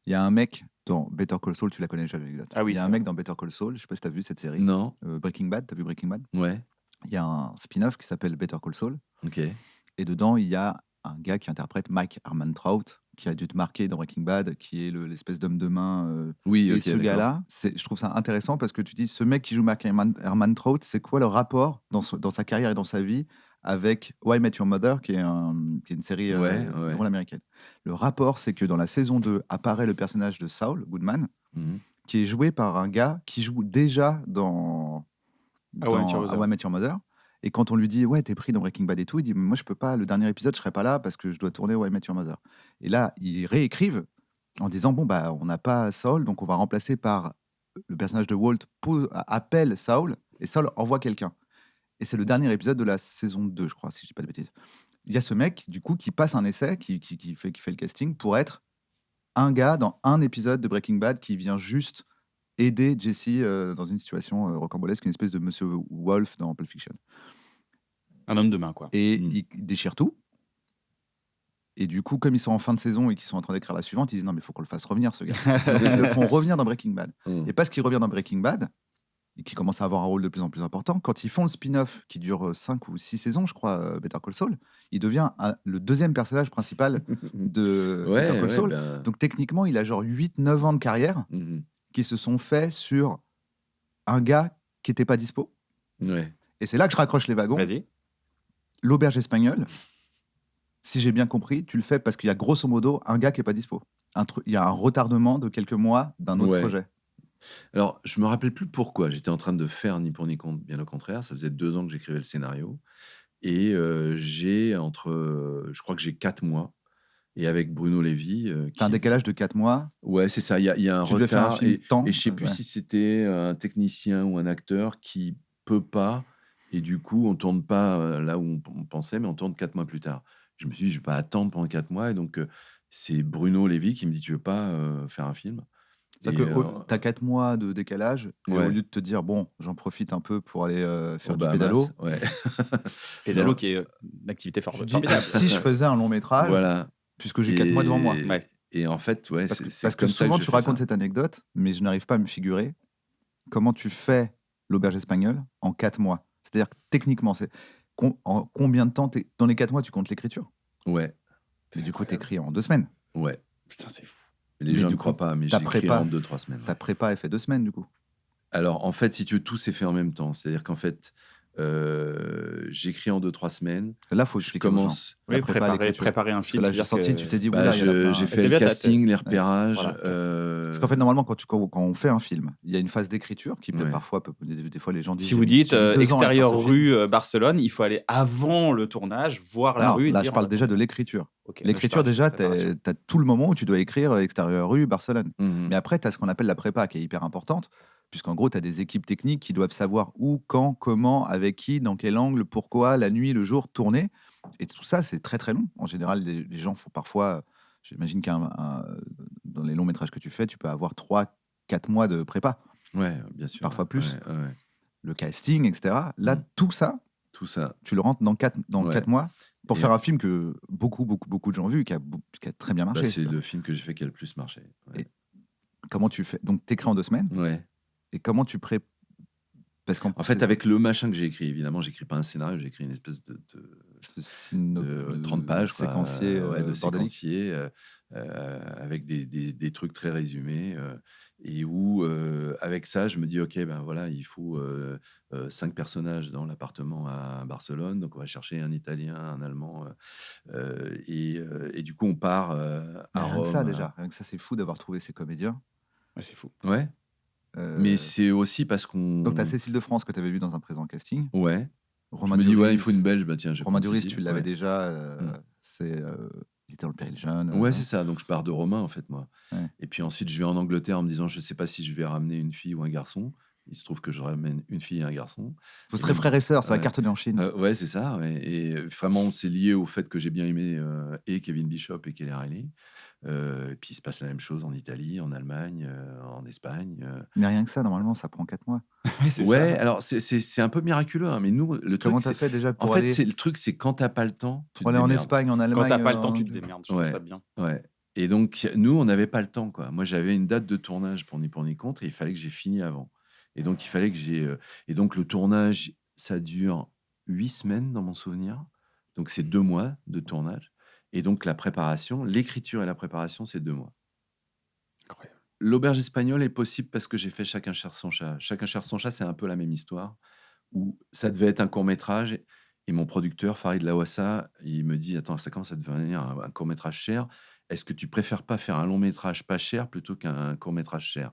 Il y a un mec dans Better Call Saul, tu la connais déjà l'anecdote. Ah oui, Il y a c'est un vrai. mec dans Better Call Saul, je sais pas si tu as vu cette série. Non? Breaking Bad, t'as vu Breaking Bad? Ouais. Il y a un spin-off qui s'appelle Better Call Saul. Ok. Et dedans, il y a un gars qui interprète Mike Trout, qui a dû te marquer dans Breaking Bad, qui est l'espèce d'homme de main. Oui, Et ok, ce d'accord. gars-là, je trouve ça intéressant parce que tu dis, ce mec qui joue Mike Trout, c'est quoi le rapport dans sa carrière et dans sa vie avec Why I Met Your Mother, qui est une série Ouais, ouais. drôle américaine. Le rapport, c'est que dans la saison 2 apparaît le personnage de Saul Goodman, Mhm. qui est joué par un gars qui joue déjà dans Ah ouais, Met Your How Mother. I Met Your Mother. Et quand on lui dit, ouais, t'es pris dans Breaking Bad et tout, il dit, moi, je peux pas, le dernier épisode, je serai pas là parce que je dois tourner How I Met Your Mother. Et là, ils réécrivent en disant, bon, bah, on n'a pas Saul, donc on va remplacer par le personnage de Walt, appelle Saul, et Saul envoie quelqu'un. Et c'est le dernier épisode de la saison 2, je crois, si je dis pas de bêtises. Il y a ce mec, du coup, qui passe un essai, qui fait le casting pour être un gars dans un épisode de Breaking Bad qui vient juste aider Jesse dans une situation rocambolesque, une espèce de Monsieur Wolf dans Pulp Fiction. Un homme de main, quoi. Et Mm. ils déchirent tout. Et du coup, comme ils sont en fin de saison et qu'ils sont en train d'écrire la suivante, ils disent non, mais il faut qu'on le fasse revenir, ce gars. Donc, ils le font revenir dans Breaking Bad. Mm. Et parce qu'il revient dans Breaking Bad, et qu'il commence à avoir un rôle de plus en plus important, quand ils font le spin-off qui dure 5 ou 6 saisons, je crois, Better Call Saul, il devient le deuxième personnage principal de Better Ouais, Call ouais, Saul. ben, Donc techniquement, il a genre 8-9 ans de carrière mhm. qui se sont faits sur un gars qui n'était pas dispo. Ouais. Et c'est là que je raccroche les wagons. Vas-y. L'auberge espagnole, si j'ai bien compris, tu le fais parce qu'il y a grosso modo un gars qui n'est pas dispo. Il y a un retardement de quelques mois d'un autre Ouais. projet. Alors, je me rappelle plus pourquoi. J'étais en train de faire Ni pour ni contre, bien au contraire. Ça faisait 2 ans que j'écrivais le scénario. Et je crois que j'ai 4 mois. Et avec Bruno Lévy. Tu as un décalage de 4 mois. Ouais, c'est ça. Il y a un Tu devais faire un retard. film temps. Et je sais plus Ouais. si c'était un technicien ou un acteur qui peut pas. Et du coup, on tourne pas là où on pensait, mais on tourne 4 mois plus tard. Je me suis dit, je vais pas attendre pendant 4 mois. Et donc, c'est Bruno Lévy qui me dit, tu veux pas faire un film? C'est-à-dire Et, que tu as 4 mois de décalage, et ouais. au lieu de te dire, bon, j'en profite un peu pour aller faire Aux du Bahamas, pédalo, ouais. Pédalo Non. qui est une activité je dis, formidable. si je faisais un long métrage, Voilà. puisque j'ai 4 mois devant moi. Ouais. Et en fait, ouais, Parce c'est que comme ça souvent, que je tu fais racontes ça. cette anecdote, mais je n'arrive pas à me figurer comment tu fais l'auberge espagnole en 4 mois. C'est-à-dire que techniquement, en combien de temps dans les 4 mois, tu comptes l'écriture? Ouais, Mais du coup, incroyable. t'écris en 2 semaines. ouais. Putain, c'est fou. Les Mais gens du ne croient coup, pas, mais ta j'écris prépa- en 2-3 semaines. Ta prépa est fait 2 semaines, du coup. Alors, en fait, si tu veux, tout s'est fait en même temps. C'est-à-dire qu'en fait, j'écris en 2-3 semaines. Là, il faut Je expliquer aux gens. commence. La Oui, prépa à l'écriture. préparer un Parce que film. là, j'ai c'est-à-dire senti, que- tu t'es dit, Bah, oula, il y a plein- j'ai C'est fait le bien, casting, les repérages. voilà. Parce qu'en fait, normalement, quand on fait un film, il y a une phase d'écriture qui Ouais. parfois, des fois, les gens disent. Si vous j'ai mis dites 2 ans à écrire extérieur ce film. rue Barcelone, il faut aller avant le tournage, voir la Non, rue. Et là, dire, je parle on déjà attend. de l'écriture. Ok, L'écriture, là, je déjà, parle de préparation. tu as tout le moment où tu dois écrire extérieur rue, Barcelone. Mhm. Mais après, tu as ce qu'on appelle la prépa qui est hyper importante, puisqu'en gros, tu as des équipes techniques qui doivent savoir où, quand, comment, avec qui, dans quel angle, pourquoi, la nuit, le jour, tourner. Et tout ça, c'est très très long. En général, les gens font parfois, j'imagine dans les longs métrages que tu fais, tu peux avoir 3-4 mois de prépa, Ouais, bien sûr. parfois ouais. plus. Ouais, ouais. Le casting, etc. Là, Mm. tout ça, Tout ça. tu le rentres dans 4 Ouais. mois pour Et faire un film que beaucoup de gens ont vu, qui a très bien marché. Bah, c'est le film que j'ai fait qui a le plus marché. Ouais. Et comment tu fais? Donc, tu écris en 2 semaines. Ouais. Et comment tu prépares? Parce qu'en En fait, avec le machin que j'ai écrit, évidemment, j'écris pas un scénario, j'écris une espèce de 30 pages, quoi. séquencier, Ouais, de bordélique. séquencier, avec des trucs très résumés, et où, avec ça, je me dis, ok, ben voilà, il faut 5 personnages dans l'appartement à Barcelone, donc on va chercher un Italien, un Allemand, et du coup, on part Mais à rien Rome. que ça, déjà. Rien que ça, c'est fou d'avoir trouvé ces comédiens. Ouais, c'est fou. Ouais, Euh, mais c'est aussi parce qu'on. Donc, tu as Cécile de France que tu avais vu dans un présent casting. Ouais. Romain Je me dis, Duris, ouais, il faut une Belge, bah tiens, je vais Romain prendre Duris, Cécile. tu l'avais Ouais. déjà. Mm. Il était dans le Péril Jeune. Ouais, c'est ça. Donc, je pars de Romain, en fait, moi. Ouais. Et puis ensuite, je vais en Angleterre en me disant, je sais pas si je vais ramener une fille ou un garçon. Il se trouve que je ramène une fille et un garçon. Vous serez frères et sœurs, ça va Ouais. cartonner en Chine. Ouais, c'est ça. Ouais. Et vraiment, c'est lié au fait que j'ai bien aimé et Kevin Bishop et Kelly Riley. Et puis il se passe la même chose en Italie, en Allemagne, en Espagne. Mais rien que ça, normalement, ça prend 4 mois. Ouais, c'est Ouais, ça. alors c'est un peu miraculeux, hein, mais nous, le Comment truc, t'as c'est. fait déjà En pour fait, aller, le truc, c'est quand t'as pas le temps, tu te en démerdes. Espagne, en Quand Allemagne t'as pas le temps, tu te démerdes. Je trouve ça Ouais, bien. ouais. Et donc, nous, on n'avait pas le temps, quoi. Moi, j'avais une date de tournage pour Ni pour ni contre et il fallait que j'ai fini avant. Et donc, il fallait que j'ai. Et donc, le tournage, ça dure 8 semaines dans mon souvenir. Donc, c'est 2 mois de tournage. Et donc, la préparation, l'écriture et la préparation, c'est 2 mois. Incroyable. L'auberge espagnole est possible parce que j'ai fait Chacun cherche son chat. Chacun cherche son chat, c'est un peu la même histoire où ça devait être un court-métrage et mon producteur, Farid Lawassa, il me dit: «Attends, ça commence à devenir un court-métrage cher. Est-ce que tu préfères pas faire un long-métrage pas cher plutôt qu'un court-métrage cher?»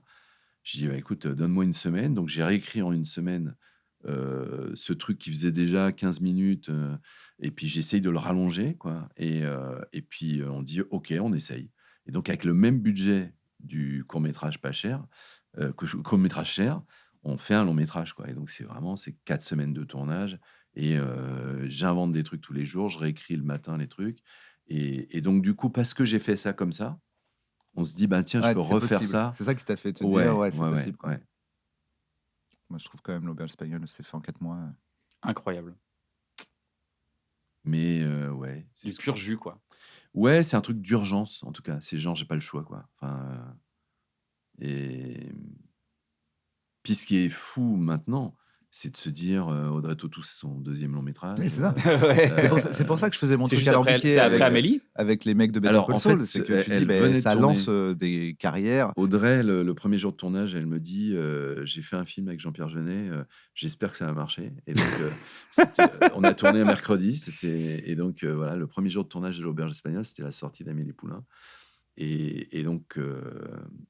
Je dis: «Bah, écoute, donne-moi une semaine». Donc j'ai réécrit en une semaine, ce truc qui faisait déjà 15 minutes, et puis j'essaye de le rallonger, quoi et puis, on dit: «OK, on essaye» et donc avec le même budget du court-métrage pas cher, court-métrage cher, on fait un long-métrage, quoi et donc c'est 4 semaines de tournage et j'invente des trucs tous les jours, je réécris le matin les trucs et donc du coup, parce que j'ai fait ça comme ça, on se dit: «Ben, tiens, je ouais, peux c'est refaire possible. ça». C'est ça qui t'a fait te dire, Ouais, ouais, c'est ouais, ouais, possible, quoi. ouais. Moi, je trouve quand même l'auberge espagnole, c'est fait en 4 mois. Incroyable. Mais ouais, Du pur jus, quoi. ouais, c'est un truc d'urgence, en tout cas. C'est genre, j'ai pas le choix, quoi. Enfin, et puis ce qui est fou maintenant, c'est de se dire, Audrey Tautou, c'est son 2e long métrage. Oui, c'est ça. Ouais. C'est pour ça que je faisais mon C'est truc juste après, alambiqué c'est après avec, Amélie. avec les mecs de Better Alors, Call en Saul. fait, C'est que tu dis, elle venait de ça tourner. lance des carrières. Audrey, le premier jour de tournage, elle me dit, «J'ai fait un film avec Jean-Pierre Jeunet, j'espère que ça va marcher» et donc on a tourné un mercredi, et donc voilà, le premier jour de tournage de l'auberge espagnole, c'était la sortie d'Amélie Poulain et donc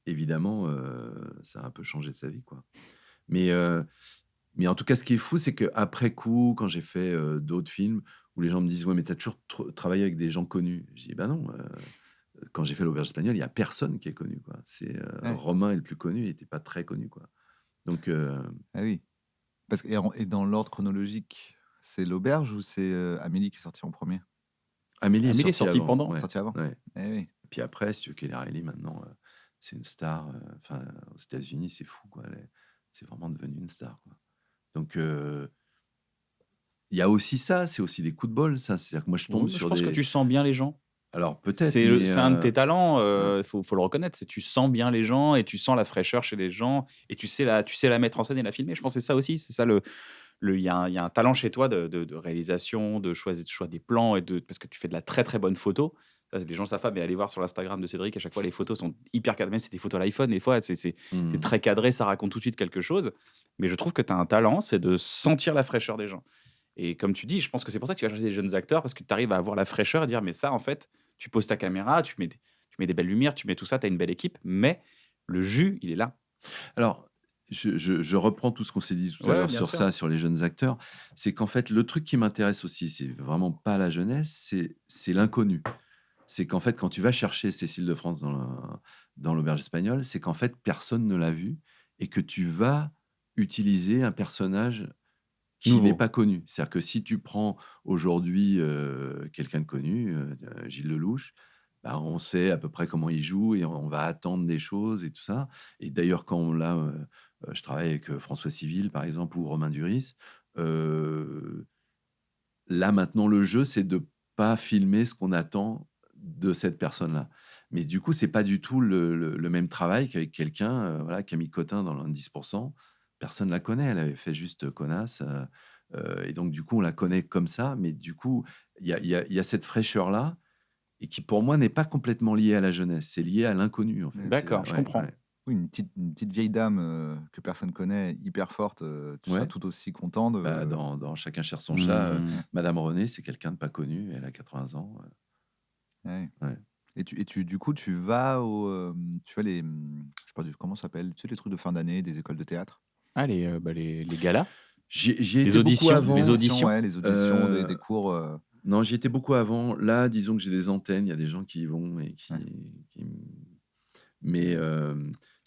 évidemment, ça a un peu changé sa vie, quoi. Mais mais en tout cas, ce qui est fou, c'est qu'après coup, quand j'ai fait, d'autres films où les gens me disent: «Ouais, mais tu as toujours travaillé avec des gens connus». Je dis: «Bah non, quand j'ai fait l'auberge espagnole, il y a personne qui est connu, quoi. C'est, Ouais. Romain est le plus connu, il était pas très connu, quoi. Donc Ah oui. Parce que, et dans l'ordre chronologique, c'est l'auberge ou c'est Amélie qui est sortie en premier? Amélie est Amélie est sortie sortie avant, pendant. ouais, Sortie avant? ouais. Eh oui. Et puis après, si tu veux, Kelly Reilly maintenant, c'est une star, enfin, aux États-Unis, c'est fou, quoi. C'est vraiment devenu une star, quoi. Donc il y a aussi ça, c'est aussi des coups de bol, ça. C'est-à-dire que moi, je Oui, tombe mais je sur pense que des. tu sens bien les gens. Alors peut-être, mais C'est un de tes talents, ouais. faut le reconnaître. C'est tu sens bien les gens et tu sens la fraîcheur chez les gens et tu sais la mettre en scène et la filmer. Je pense que c'est ça aussi. C'est ça il y a un talent chez toi de réalisation, de choix des plans parce que tu fais de la très très bonne photo. Ça, les gens savent pas, mais allez voir sur l'Instagram de Cédric, à chaque fois les photos sont hyper cadrées. Même si c'est des photos à l'iPhone, des fois c'est Mmh. très cadré, ça raconte tout de suite quelque chose. Mais je trouve que tu as un talent, c'est de sentir la fraîcheur des gens. Et comme tu dis, je pense que c'est pour ça que tu vas chercher des jeunes acteurs parce que tu arrives à avoir la fraîcheur et dire mais ça en fait, tu poses ta caméra, tu mets des belles lumières, tu mets tout ça, tu as une belle équipe, mais le jus, il est là. Alors, je reprends tout ce qu'on s'est dit tout à Ouais, l'heure bien sur sûr. ça, sur les jeunes acteurs. C'est qu'en fait, le truc qui m'intéresse aussi, c'est vraiment pas la jeunesse, c'est l'inconnu. C'est qu'en fait, quand tu vas chercher Cécile de France dans l'auberge espagnole, c'est qu'en fait, personne ne l'a vu et que tu vas utiliser un personnage qui Nouveau. n'est pas connu. C'est-à-dire que si tu prends aujourd'hui quelqu'un de connu, Gilles Lelouch, bah, on sait à peu près comment il joue et on va attendre des choses et tout ça. Et d'ailleurs, quand là, je travaille avec François Civil, par exemple, ou Romain Duris, euh, là maintenant, le jeu, c'est de pas filmer ce qu'on attend de cette personne-là. Mais du coup, c'est pas du tout le même travail qu'avec quelqu'un, voilà, Camille Cotin dans l'1-10%. Personne la connaît, elle avait fait juste Connasse. Et donc, du coup, on la connaît comme ça. Mais du coup, il y a cette fraîcheur-là et qui, pour moi, n'est pas complètement liée à la jeunesse. C'est lié à l'inconnu, en fait. D'accord, je Ouais, comprends. ouais. Oui, une petite vieille dame que personne connaît, hyper forte, tu seras Ouais. tout aussi content de. Bah, dans Chacun cherche son chat, Mmh. Madame René, c'est quelqu'un de pas connu. Elle a 80 ans. Ouais. Ouais. Du coup, tu vas tu vois je sais pas, comment ça s'appelle, tu sais, les trucs de fin d'année des écoles de théâtre? Ah les galas, J'y les étais beaucoup auditions, les avant. auditions. Ouais, les auditions, des Heu, cours. non, j'y étais beaucoup avant. Là, disons que j'ai des antennes, il y a des gens qui y vont et Ouais. qui mais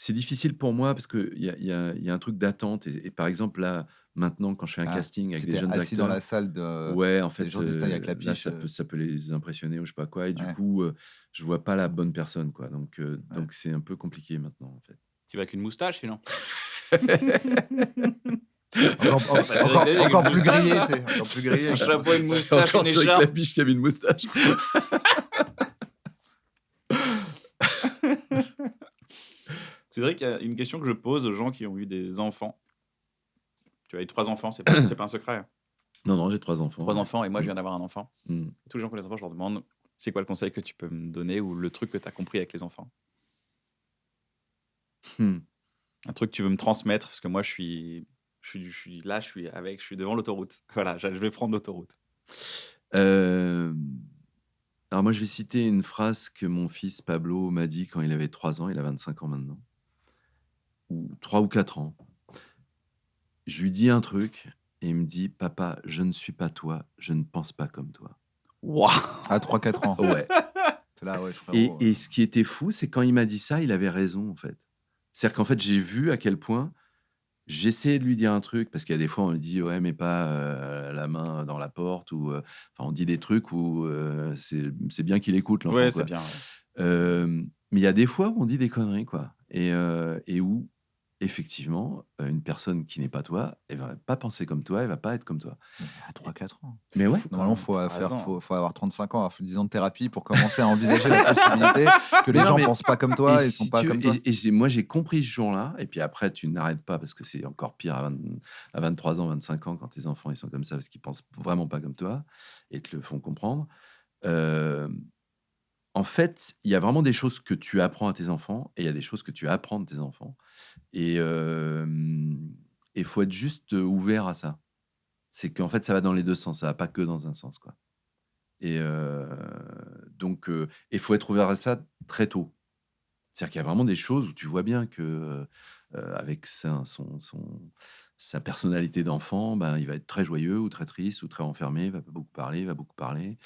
c'est difficile pour moi parce qu'il y a un truc d'attente. Et par exemple, là, maintenant, quand je fais un Ah, casting avec si des t'es jeunes assis dans acteurs, la salle de ouais, en les fait, gens distinguent avec la là, piche. ça peut les impressionner ou je sais pas quoi. Et du Ouais, coup, je vois pas la bonne personne, quoi. Donc, ouais. c'est un peu compliqué maintenant, en fait. Tu vas avec une moustache, sinon. Encore, Ça passe avec une encore plus moustache, grillé, là. tu sais. Encore plus grillé. Un avec la chapeau, une moustache. C'est moustache, encore une ceux avec la écharpe. biche qui avait une moustache. C'est vrai qu'il y a une question que je pose aux gens qui ont eu des enfants. Tu as eu 3 enfants, c'est pas un secret, hein. Non, non, j'ai 3 enfants. 3 Ouais. enfants et moi, je viens d'avoir un enfant. Mm. Tous les gens qui ont des enfants, je leur demande: «C'est quoi le conseil que tu peux me donner ou le truc que tu as compris avec les enfants?» Mm. Un truc que tu veux me transmettre? Parce que moi, je suis là, je suis devant l'autoroute. Voilà, je vais prendre l'autoroute. Euh, Alors moi, je vais citer une phrase que mon fils Pablo m'a dit quand il avait 3 ans. Il a 25 ans maintenant. Ou 3 ou 4 ans. Je lui dis un truc et il me dit: Papa, je ne suis pas toi, je ne pense pas comme toi. Waouh! À 3-4 ans. Ouais. C'est là, ouais, frérot. Et ce qui était fou, c'est quand il m'a dit ça, il avait raison, en fait. C'est-à-dire qu'en fait, j'ai vu à quel point j'essayais de lui dire un truc, parce qu'il y a des fois, on lui dit: ouais, mais pas la main dans la porte, ou enfin, on dit des trucs où c'est bien qu'il écoute, l'enfant, Ouais, c'est quoi. bien, ouais. Mais il y a des fois où on dit des conneries, quoi. Et où, effectivement, une personne qui n'est pas toi, elle va pas penser comme toi, elle va pas être comme toi. À 3-4 ans. Mais C'est ouais. fou. Normalement, T'as raison. faut avoir 35 ans, avoir fait 10 ans de thérapie pour commencer à envisager la possibilité que les Mais non, gens mais- pensent pas comme toi et et sont si pas tu- comme toi. moi, j'ai compris ce jour-là, et puis après, tu n'arrêtes pas parce que c'est encore pire à 23 ans, 25 ans, quand tes enfants ils sont comme ça parce qu'ils pensent vraiment pas comme toi et te le font comprendre. Euh, En fait, il y a vraiment des choses que tu apprends à tes enfants et il y a des choses que tu apprends de tes enfants. Et il faut être juste ouvert à ça. C'est qu'en fait, ça va dans les deux sens, ça va pas que dans un sens, quoi. Et donc, il faut être ouvert à ça très tôt. C'est-à-dire qu'il y a vraiment des choses où tu vois bien que, avec sa personnalité d'enfant, ben, il va être très joyeux ou très triste ou très enfermé, il va pas beaucoup parler, il va beaucoup parler.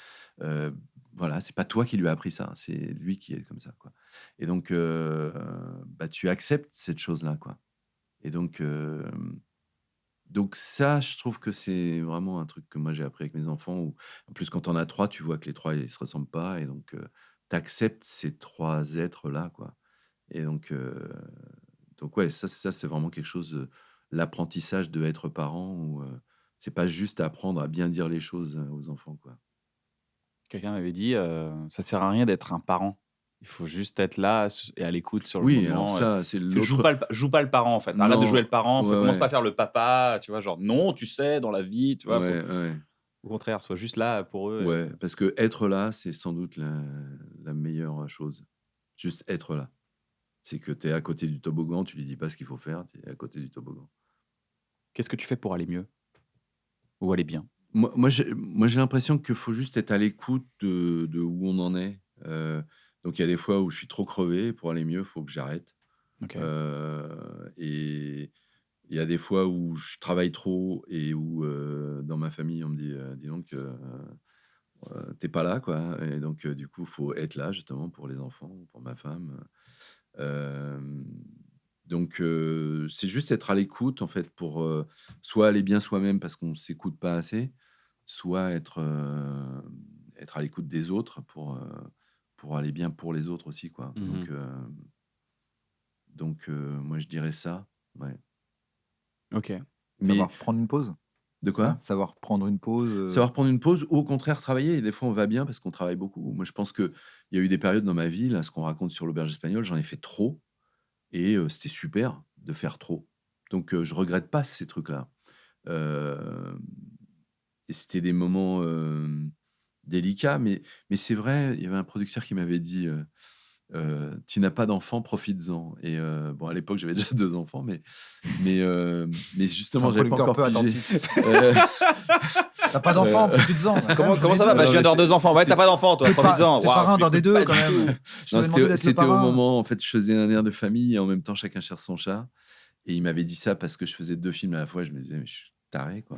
Heu, voilà, c'est pas toi qui lui as appris ça, c'est lui qui est comme ça, quoi. Et donc, bah, tu acceptes cette chose-là, quoi. Et donc ça, je trouve que c'est vraiment un truc que moi j'ai appris avec mes enfants où, en plus, quand on a 3, tu vois que les 3 ils se ressemblent pas, et donc, tu acceptes ces 3 êtres-là, quoi. Et donc ouais, ça c'est vraiment quelque chose, l'apprentissage de être parent où, c'est pas juste apprendre à bien dire les choses, aux enfants, quoi. Quelqu'un m'avait dit, «Ça sert à rien d'être un parent. Il faut juste être là et à l'écoute sur le Oui, alors moment, ça, c'est joue l'autre. joue pas le parent, en fait. Arrête de jouer le Non, parent, ouais, commence pas à ouais, faire le papa», tu vois? Genre: «Non, tu sais, dans la vie», tu vois? Faut ouais, ouais, au contraire, sois juste là pour eux ouais, parce que être là, c'est sans doute la meilleure chose. Juste être là. C'est que tu es à côté du toboggan, tu lui dis pas ce qu'il faut faire, tu es à côté du toboggan. Qu'est-ce que tu fais pour aller mieux? Ou aller bien? Moi, j'ai l'impression qu'il faut juste être à l'écoute de où on en est. Donc il y a des fois où je suis trop crevé, pour aller mieux, il faut que j'arrête. OK. Et il y a des fois où je travaille trop et où, dans ma famille, on me dit: «Dis donc, tu pas là, quoi», et donc du coup, il faut être là justement pour les enfants, pour ma femme. Hem, donc c'est juste être à l'écoute, en fait, pour, soit aller bien soi-même parce qu'on s'écoute pas assez, soit être à l'écoute des autres pour aller bien pour les autres aussi, quoi. Mmh. Donc moi, je dirais ça, ouais. OK. Mais Savoir prendre une pause, de c'est ça? quoi? Savoir prendre une pause. Savoir prendre une pause ou au contraire travailler. Et des fois, on va bien parce qu'on travaille beaucoup. Moi, je pense qu'il y a eu des périodes dans ma vie, là, ce qu'on raconte sur l'auberge espagnole, j'en ai fait trop et c'était super de faire trop. Donc je regrette pas ces trucs-là. Hem Et c'était des moments, délicats, mais c'est vrai, il y avait un producteur qui m'avait dit, «Tu n'as pas d'enfant, profites-en», et bon, à l'époque, j'avais déjà 2 enfants, mais C'est justement, un j'avais pas producteur encore peu pigé. attentif. Heu, T'as pas d'enfant, heu, profites-en. Comment ça va? Bah, je viens mais d'avoir 2 enfants. Ouais, tu pas d'enfant, toi, profites-en. T'es Waouh, parrain tu d'un des m'écoutes deux pas quand du même. tout. Je non, t'avais demandé d'être le c'était au parrain. moment, en fait, je faisais un air de famille et en même temps, chacun cherche son chat, et il m'avait dit ça parce que je faisais 2 films à la fois. Je me disais: «Mais je suis taré, quoi»,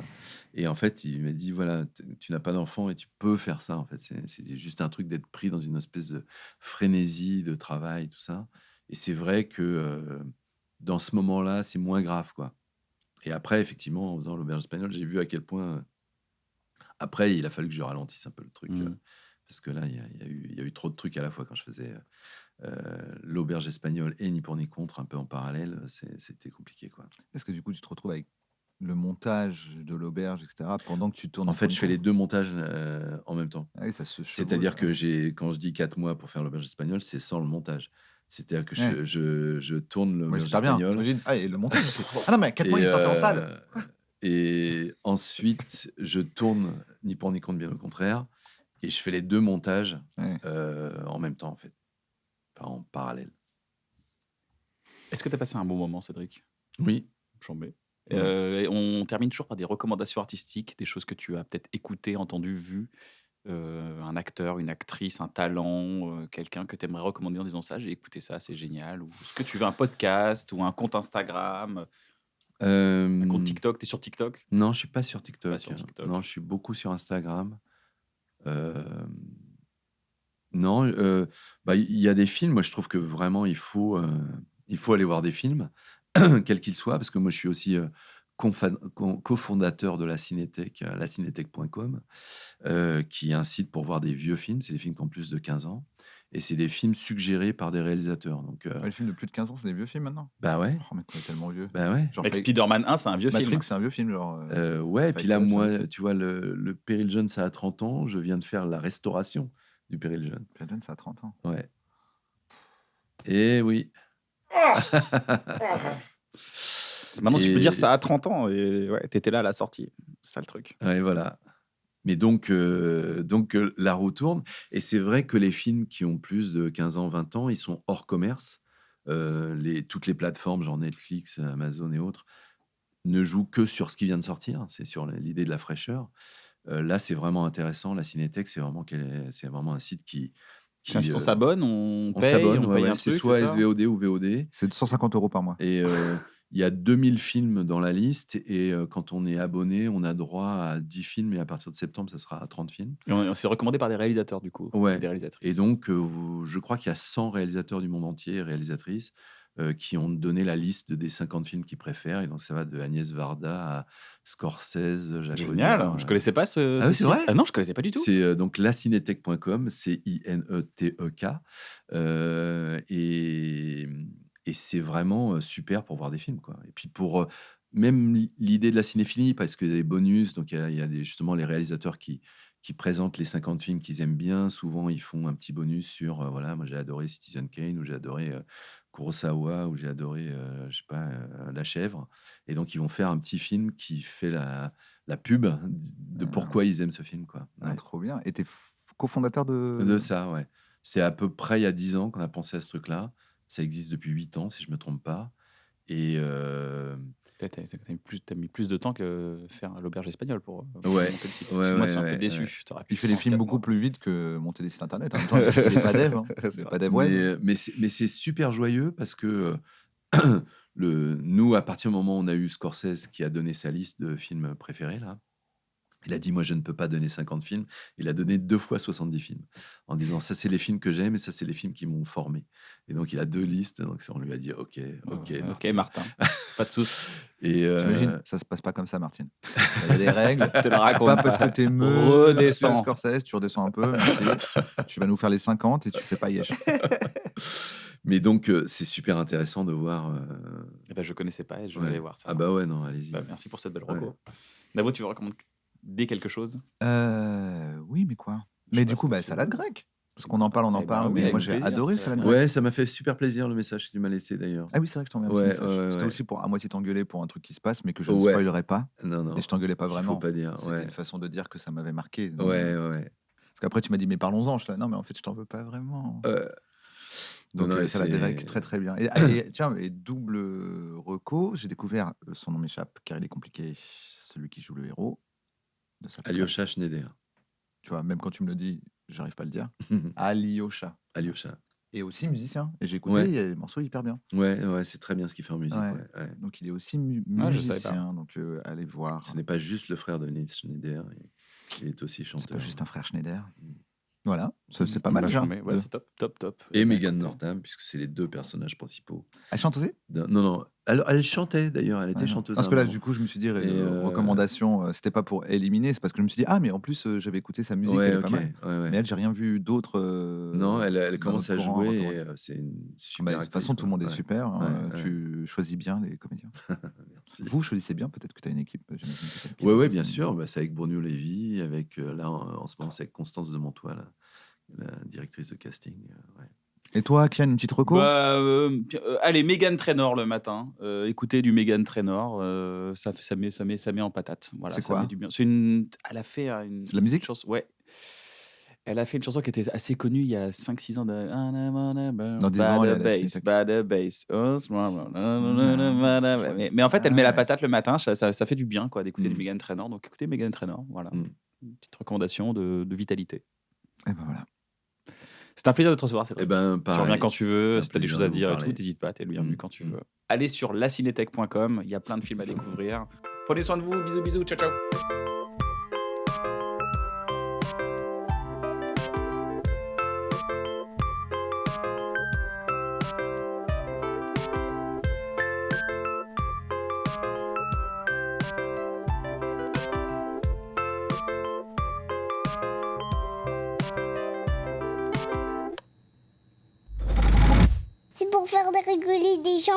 et en fait, il m'a dit: «Voilà, tu n'as pas d'enfant et tu peux faire ça, en fait». C'est juste un truc d'être pris dans une espèce de frénésie de travail, tout ça, Et c'est vrai que dans ce moment-là, c'est moins grave, quoi. Et après, effectivement, en faisant l'auberge espagnole, j'ai vu à quel point. Après, il a fallu que je ralentisse un peu le truc. Parce que là, il y a eu trop de trucs à la fois quand je faisais l'auberge espagnole et ni pour ni contre, un peu en parallèle. C'était compliqué, quoi. Est-ce que du coup, tu te retrouves avec le montage de l'auberge, etc., pendant que tu tournes En Ni pour fait, ni je fais les contre? deux montages en même temps. Ah oui, ça se C'est-à-dire chevauche. que quand je dis 4 mois pour faire l'auberge espagnole, c'est sans le montage. C'est-à-dire que Ouais. je tourne Ouais, l'auberge super bien, espagnole t'imagines? Ah, et le montage aussi. Ah non, mais à 4 mois, et, il sortait en salle. et ensuite, je tourne ni pour ni contre, bien au contraire, et je fais les deux montages Ouais. en même temps, en fait. Enfin, en parallèle. Est-ce que tu as passé un bon moment, Cédric? Oui. Chambé. Ouais. Et on termine toujours par des recommandations artistiques, des choses que tu as peut-être écoutées, entendues, vues. Un acteur, une actrice, un talent, quelqu'un que tu aimerais recommander en disant ça, j'ai écouté ça, c'est génial. Ou ce que tu veux, un podcast ou un compte Instagram, un compte Euh, TikTok. Tu es sur TikTok? non, je suis pas sur Pas TikTok. sur TikTok. Non, je suis beaucoup sur Instagram. Euh, non, bah, il y a des films. Moi, je trouve que vraiment, il faut aller voir des films, quels qu'ils soient, parce que moi, je suis aussi cofondateur de la Cinétech, lacinétech.com, qui est un site pour voir des vieux films. C'est des films qui ont plus de 15 ans. Et c'est des films suggérés par des réalisateurs. Donc, Ouais, les films de plus de 15 ans, c'est des vieux films maintenant. bah ouais, Oh, mec, on est tellement vieux. bah ouais. Genre, Avec Spider-Man 1, c'est un vieux Matrix, film. c'est un vieux film, genre. Ouais, et puis Fight là, Club, c'est un vieux moi, film. tu vois, le Péril Jeune, ça a 30 ans. Je viens de faire la restauration du Péril Jeune. Pladen, ça a 30 ans. Ouais. Et oui. Maintenant, tu peux dire Et, ça à 30 ans et ouais, t'étais là à la sortie. C'est ça le truc. ouais, voilà. Mais donc, la roue tourne. Et c'est vrai que les films qui ont plus de 15 ans, 20 ans, ils sont hors commerce. Toutes les plateformes, genre Netflix, Amazon et autres, ne jouent que sur ce qui vient de sortir. C'est sur l'idée de la fraîcheur. Là, c'est vraiment intéressant. La Cinétech, c'est vraiment un site On s'abonne, on on paye, s'abonne. on Ouais, paye ouais, un c'est truc, c'est soit ça? SVOD ou VOD. C'est de 150 € par mois. Et il y a 2000 films dans la liste. Et quand on est abonné, on a droit à 10 films. Et à partir de septembre, ça sera à 30 films. Et on s'est recommandé par des réalisateurs, du coup, et Ouais. des Et réalisatrices. donc, je crois qu'il y a 100 réalisateurs du monde entier et réalisatrices qui ont donné la liste des 50 films qu'ils préfèrent. Et donc, ça va de Agnès Varda à Scorsese, Jacques Génial, Audiard. je connaissais pas Ah ce oui, c'est site. vrai? Ah non, je connaissais pas du tout. C'est donc lacinétech.com, CINETEK. Et c'est vraiment super pour voir des films, quoi. Et puis pour même l'idée de la cinéphilie, parce qu'il y a des bonus, donc il y a justement les réalisateurs qui présentent les 50 films qu'ils aiment bien. Souvent, ils font un petit bonus sur, voilà, moi j'ai adoré Citizen Kane, ou j'ai adoré Kurosawa, ou j'ai adoré, je sais pas, La Chèvre. Et donc, ils vont faire un petit film qui fait la pub de pourquoi ils aiment ce film, quoi. Ah, Ouais. trop bien. Et t'es cofondateur De de. ça, ouais. C'est à peu près il y a 10 ans qu'on a pensé à ce truc-là. Ça existe depuis 8 ans, si je me trompe pas. Et T'as mis plus de temps que faire l'auberge espagnole pour ouais, monter le site. ouais, Parce que moi, ouais, je suis un peu ouais, déçu. ouais. T'aurais pu Il fait le des faire en films 4 beaucoup mois. plus vite que monter des sites internet. En même temps, il est pas dev. Hein. C'est Il est vrai. pas dev web. Mais c'est super joyeux parce que nous, à partir du moment où on a eu Scorsese qui a donné sa liste de films préférés, là, il a dit, moi, je ne peux pas donner 50 films. Il a donné 2 fois 70 films. En disant, ça, c'est les films que j'aime et ça, c'est les films qui m'ont formé. Et donc, il a 2 listes. Donc, on lui a dit, OK, Ok, Martin. Martin. Pas de soucis. Et T'imagines, ça se passe pas comme ça, Martine. Il y a des règles. Te la C'est raconte pas parce que pas. t'es Redescends. Scorsese, tu redescends un peu. Merci. Tu vas nous faire les 50 et tu fais pas Yesh. Mais donc, c'est super intéressant de voir. Eh ben, je connaissais pas et je vais Ouais. aller voir ça. Ah bah ouais, non, allez-y. Bah, Ouais. merci pour cette belle Ouais. reco. Navo, tu veux recommander quelque chose? Oui, mais quoi? Je Mais sais du pas coup, ce que bah, tu salade veux. grecque. Parce qu'on en parle, on en Eh ben parle. oui, Mais avec moi, j'ai plaisir, adoré salade salade grecque. grecque. Ouais, ça m'a fait super plaisir le message que tu m'as laissé d'ailleurs. Ah oui, c'est vrai que je t'ai envoyé un petit Ouais, message. ouais, C'était ouais. aussi pour à moitié t'engueuler pour un truc qui se passe, mais que je ne Ouais. spoilerai pas. Non, non. Et je t'engueulais pas qu'il faut vraiment. pas dire. C'était Ouais. une façon de dire que ça m'avait marqué. Ouais, ouais. Parce qu'après, tu m'as dit, mais parlons-en. Je suis là, non, mais en fait, je t'en veux pas vraiment. Non, Donc, non, et salade c'est- grecque, très très bien. Et tiens, et double reco, j'ai découvert, son nom m'échappe car il est compliqué, celui qui joue le héros de salade grecque. Alyosha Schneider. Tu vois, même quand tu me le dis, j'arrive pas à le dire. Alyosha. Alyosha. Et aussi musicien. Et j'ai écouté, Ouais. il y a des morceaux hyper bien. Ouais, ouais, c'est très bien ce qu'il fait en musique. Ouais. Ouais, ouais. Donc il est aussi Ah, je savais musicien, donc allez voir. Ce n'est pas juste le frère de Nils Schneider, il est aussi C'est pas chanteur. juste un frère Schneider. Voilà, c'est pas mal déjà. Ouais, c'est top, top, top. Et Bah, Megan écoute, Northam, puisque c'est les deux personnages principaux. Elle chante aussi Non, non, elle chantait d'ailleurs, elle était Ouais, non. chanteuse. Parce à que un là, moment. du coup, je me suis dit, Et, recommandation, c'était pas pour éliminer, c'est parce que je me suis dit, ah, mais en plus, j'avais écouté sa musique, elle Ouais, est pas ok. mal. Ouais, ouais. Mais elle, j'ai rien vu d'autre Non, elle dans commence notre à courant jouer recommandé. et c'est une Bah, super de toute actrice. façon, tout le monde est Ouais. super. Hein, Ouais, ouais. tu choisis bien les comédiens. Merci. Vous choisissez bien, peut-être que tu as une équipe. J'imagine que t'as une équipe Ouais, de ouais, bien casting. sûr. Bah, c'est avec Bruno Lévy, avec là en ce moment, c'est avec Constance de Montois, la directrice de casting. Ouais. Et toi, Kian, une petite reco Bah, allez, Meghan Trainor le matin. Écoutez du Meghan Trainor, ça met en patate. Voilà, C'est ça met quoi du bien. Elle a fait C'est de la musique chanson. Ouais. Elle a fait une chanson qui était assez connue il y a 5-6 ans. Dans 10 ans, elle est à la Bass, Cinétech. bad bass. Mais en fait, elle met la patate le matin. Ça fait du bien quoi d'écouter du Mm. Meghan Trainor. Donc écoutez Meghan Trainor. Voilà. Mm. Une petite recommandation de vitalité. Et ben voilà. C'est un plaisir de te recevoir, Cédric. Eh ben, Tu pareil. reviens quand tu veux, C'était un si tu as des plaisir choses à de vous dire et parler. tout, n'hésite pas, tu es le bienvenu Mm. quand tu Mm. veux. Allez sur lacinetech.com, il y a plein de films à découvrir. Prenez soin de vous, bisous, bisous, ciao, ciao. C'est pour faire rigoler des gens.